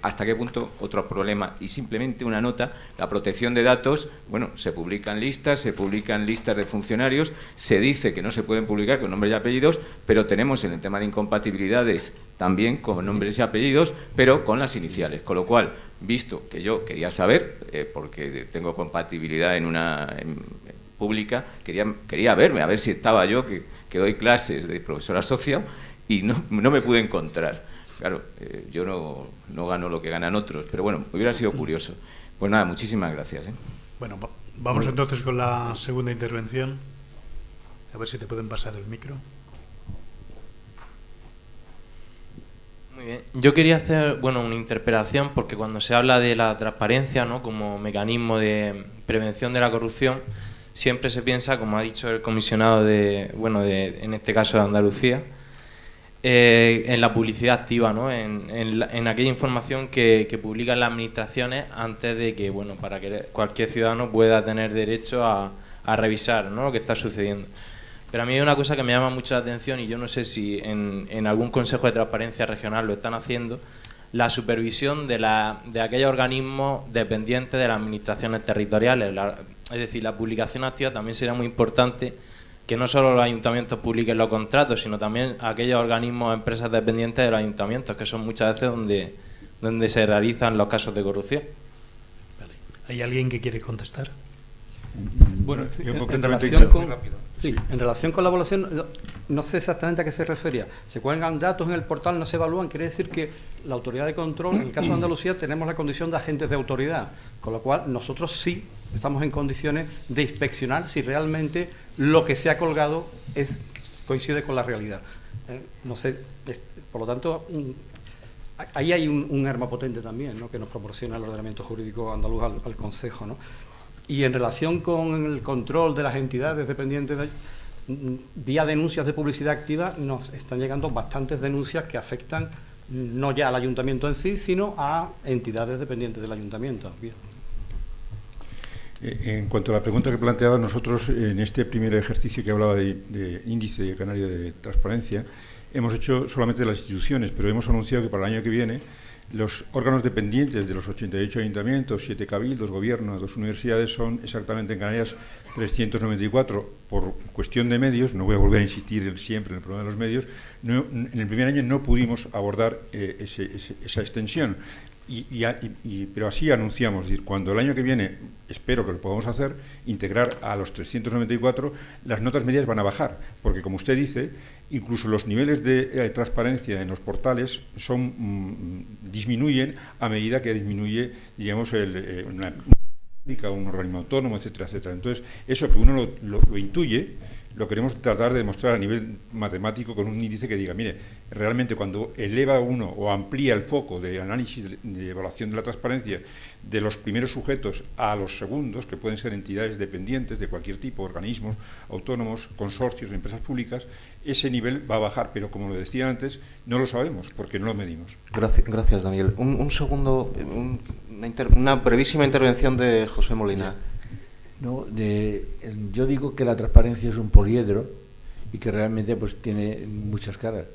¿hasta qué punto? Otro problema, y simplemente una nota, la protección de datos, bueno, se publican listas de funcionarios, se dice que no se pueden publicar con nombres y apellidos, pero tenemos en el tema de incompatibilidades también con nombres y apellidos, pero con las iniciales, con lo cual, visto que yo quería saber, porque tengo compatibilidad en una pública, quería verme, a ver si estaba yo, que doy clases de profesor asociado, y no me pude encontrar. Claro, yo no gano lo que ganan otros, pero bueno, hubiera sido curioso. Pues nada, muchísimas gracias.
Bueno, vamos entonces con la segunda intervención. A ver si te pueden pasar el micro.
Muy bien. Yo quería hacer, bueno, una interpelación, porque cuando se habla de la transparencia, ¿no?, como mecanismo de prevención de la corrupción, siempre se piensa, como ha dicho el comisionado en este caso de Andalucía, en la publicidad activa, ¿no?, en aquella información que publican las administraciones antes de que, bueno, para que cualquier ciudadano pueda tener derecho a revisar, ¿no?, lo que está sucediendo. Pero a mí hay una cosa que me llama mucho la atención, y yo no sé si en algún consejo de transparencia regional lo están haciendo, la supervisión de aquellos organismos dependientes de las administraciones territoriales. Es decir, la publicación activa también sería muy importante, que no solo los ayuntamientos publiquen los contratos, sino también aquellos organismos o empresas dependientes de los ayuntamientos, que son muchas veces donde se realizan los casos de corrupción.
Vale. ¿Hay alguien que quiere contestar?
Bueno,
sí,
yo
en
relación con la evaluación, no sé exactamente a qué se refería. Se cuelgan datos en el portal, no se evalúan, quiere decir que la autoridad de control, en el caso de Andalucía, tenemos la condición de agentes de autoridad, con lo cual nosotros sí estamos en condiciones de inspeccionar si realmente lo que se ha colgado coincide con la realidad. No sé, por lo tanto, ahí hay un arma potente también, ¿no?, que nos proporciona el ordenamiento jurídico andaluz al Consejo, ¿no? Y en relación con el control de las entidades dependientes, vía denuncias de publicidad activa, nos están llegando bastantes denuncias que afectan no ya al ayuntamiento en sí, sino a entidades dependientes del ayuntamiento. Bien.
En cuanto a la pregunta que planteaba, nosotros en este primer ejercicio que hablaba de índice canario de transparencia, hemos hecho solamente las instituciones, pero hemos anunciado que para el año que viene los órganos dependientes de los 88 ayuntamientos, 7 cabildos, gobiernos, 2 universidades, son exactamente en Canarias 394. Por cuestión de medios, no voy a volver a insistir siempre en el problema de los medios, en el primer año no pudimos abordar esa extensión. Pero así anunciamos, cuando el año que viene, espero que lo podamos hacer, integrar a los 394, las notas medias van a bajar, porque como usted dice, incluso los niveles de transparencia en los portales disminuyen a medida que disminuye, digamos, un organismo autónomo, etcétera, etcétera. Entonces, eso que uno lo intuye, lo queremos tratar de demostrar a nivel matemático con un índice que diga, mire, realmente cuando eleva uno o amplía el foco de análisis de evaluación de la transparencia de los primeros sujetos a los segundos, que pueden ser entidades dependientes de cualquier tipo, organismos autónomos, consorcios, empresas públicas, ese nivel va a bajar, pero como lo decía antes, no lo sabemos porque no lo medimos.
Gracias, Daniel. Un segundo, una brevísima intervención de José Molina.
No, yo digo que la transparencia es un poliedro y que realmente pues tiene muchas caras.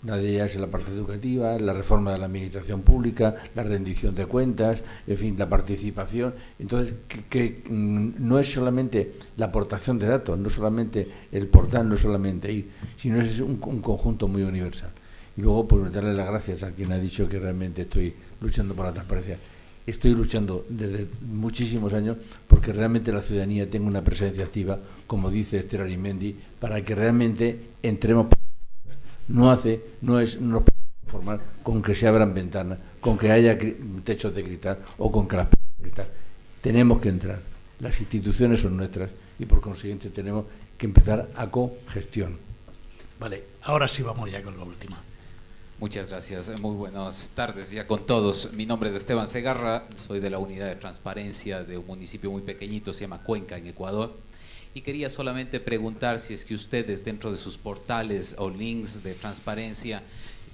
Una de ellas es la parte educativa, la reforma de la administración pública, la rendición de cuentas, en fin, la participación. Entonces, que no es solamente la aportación de datos, no solamente el portal, no solamente ir, sino es un conjunto muy universal. Y luego, pues darle las gracias a quien ha dicho que realmente estoy luchando por la transparencia. Estoy luchando desde muchísimos años porque realmente la ciudadanía tenga una presencia activa, como dice Esther Arimendi, para que realmente entremos. No es formar con que se abran ventanas, con que haya techos de cristal o con que las puertas de cristal. Tenemos que entrar. Las instituciones son nuestras y por consiguiente tenemos que empezar a cogestión.
Vale, ahora sí vamos ya con la última.
Muchas gracias. Muy buenas tardes ya con todos. Mi nombre es Esteban Segarra, soy de la unidad de transparencia de un municipio muy pequeñito, se llama Cuenca, en Ecuador. Y quería solamente preguntar si es que ustedes dentro de sus portales o links de transparencia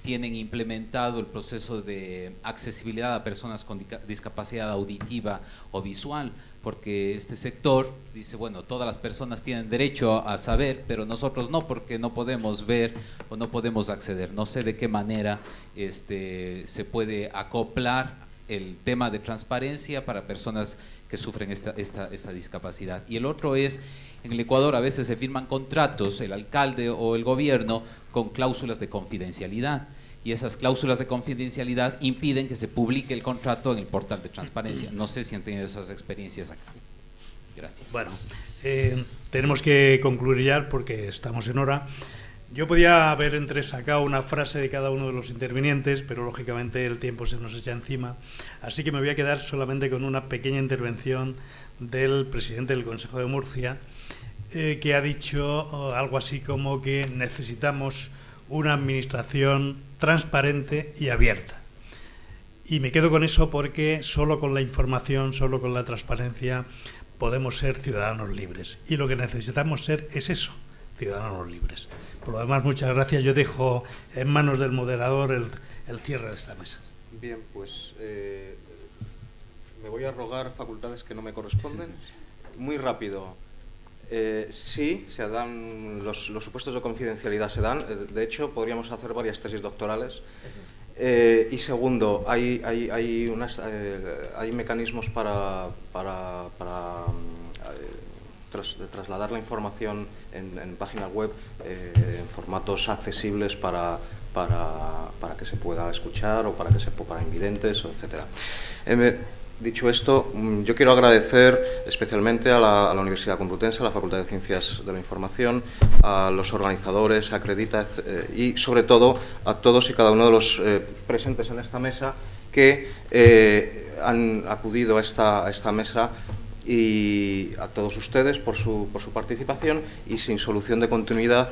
tienen implementado el proceso de accesibilidad a personas con discapacidad auditiva o visual, porque este sector dice, bueno, todas las personas tienen derecho a saber, pero nosotros no, porque no podemos ver o no podemos acceder. No sé de qué manera se puede acoplar el tema de transparencia para personas que sufren esta discapacidad. Y el otro es, en el Ecuador a veces se firman contratos, el alcalde o el gobierno, con cláusulas de confidencialidad. Y esas cláusulas de confidencialidad impiden que se publique el contrato en el portal de transparencia. No sé si han tenido esas experiencias acá. Gracias.
Bueno, tenemos que concluir ya porque estamos en hora. Yo podía haber entresacado una frase de cada uno de los intervinientes, pero lógicamente el tiempo se nos echa encima. Así que me voy a quedar solamente con una pequeña intervención del presidente del Consejo de Murcia, que ha dicho algo así como que necesitamos una administración transparente y abierta. Y me quedo con eso porque solo con la información, solo con la transparencia podemos ser ciudadanos libres. Y lo que necesitamos ser es eso, ciudadanos libres. Por lo demás, muchas gracias. Yo dejo en manos del moderador el cierre de esta mesa.
Bien, pues me voy a rogar facultades que no me corresponden. Muy rápido. Sí, se dan los supuestos de confidencialidad se dan. De hecho, podríamos hacer varias tesis doctorales. Y segundo, hay mecanismos para trasladar la información en páginas web en formatos accesibles para que se pueda escuchar o para invidentes, etcétera. Dicho esto, yo quiero agradecer especialmente a la Universidad Complutense, a la Facultad de Ciencias de la Información, a los organizadores, a Acredita y sobre todo a todos y cada uno de los presentes en esta mesa que han acudido a esta mesa, y a todos ustedes por su participación. Y sin solución de continuidad,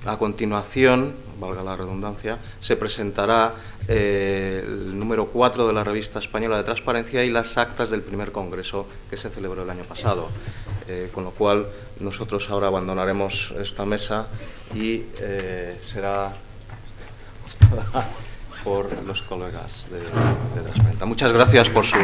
a continuación, valga la redundancia, se presentará el número 4 de la Revista Española de Transparencia y las actas del primer congreso que se celebró el año pasado. Con lo cual, nosotros ahora abandonaremos esta mesa y será por los colegas de Transparencia. Muchas gracias por su...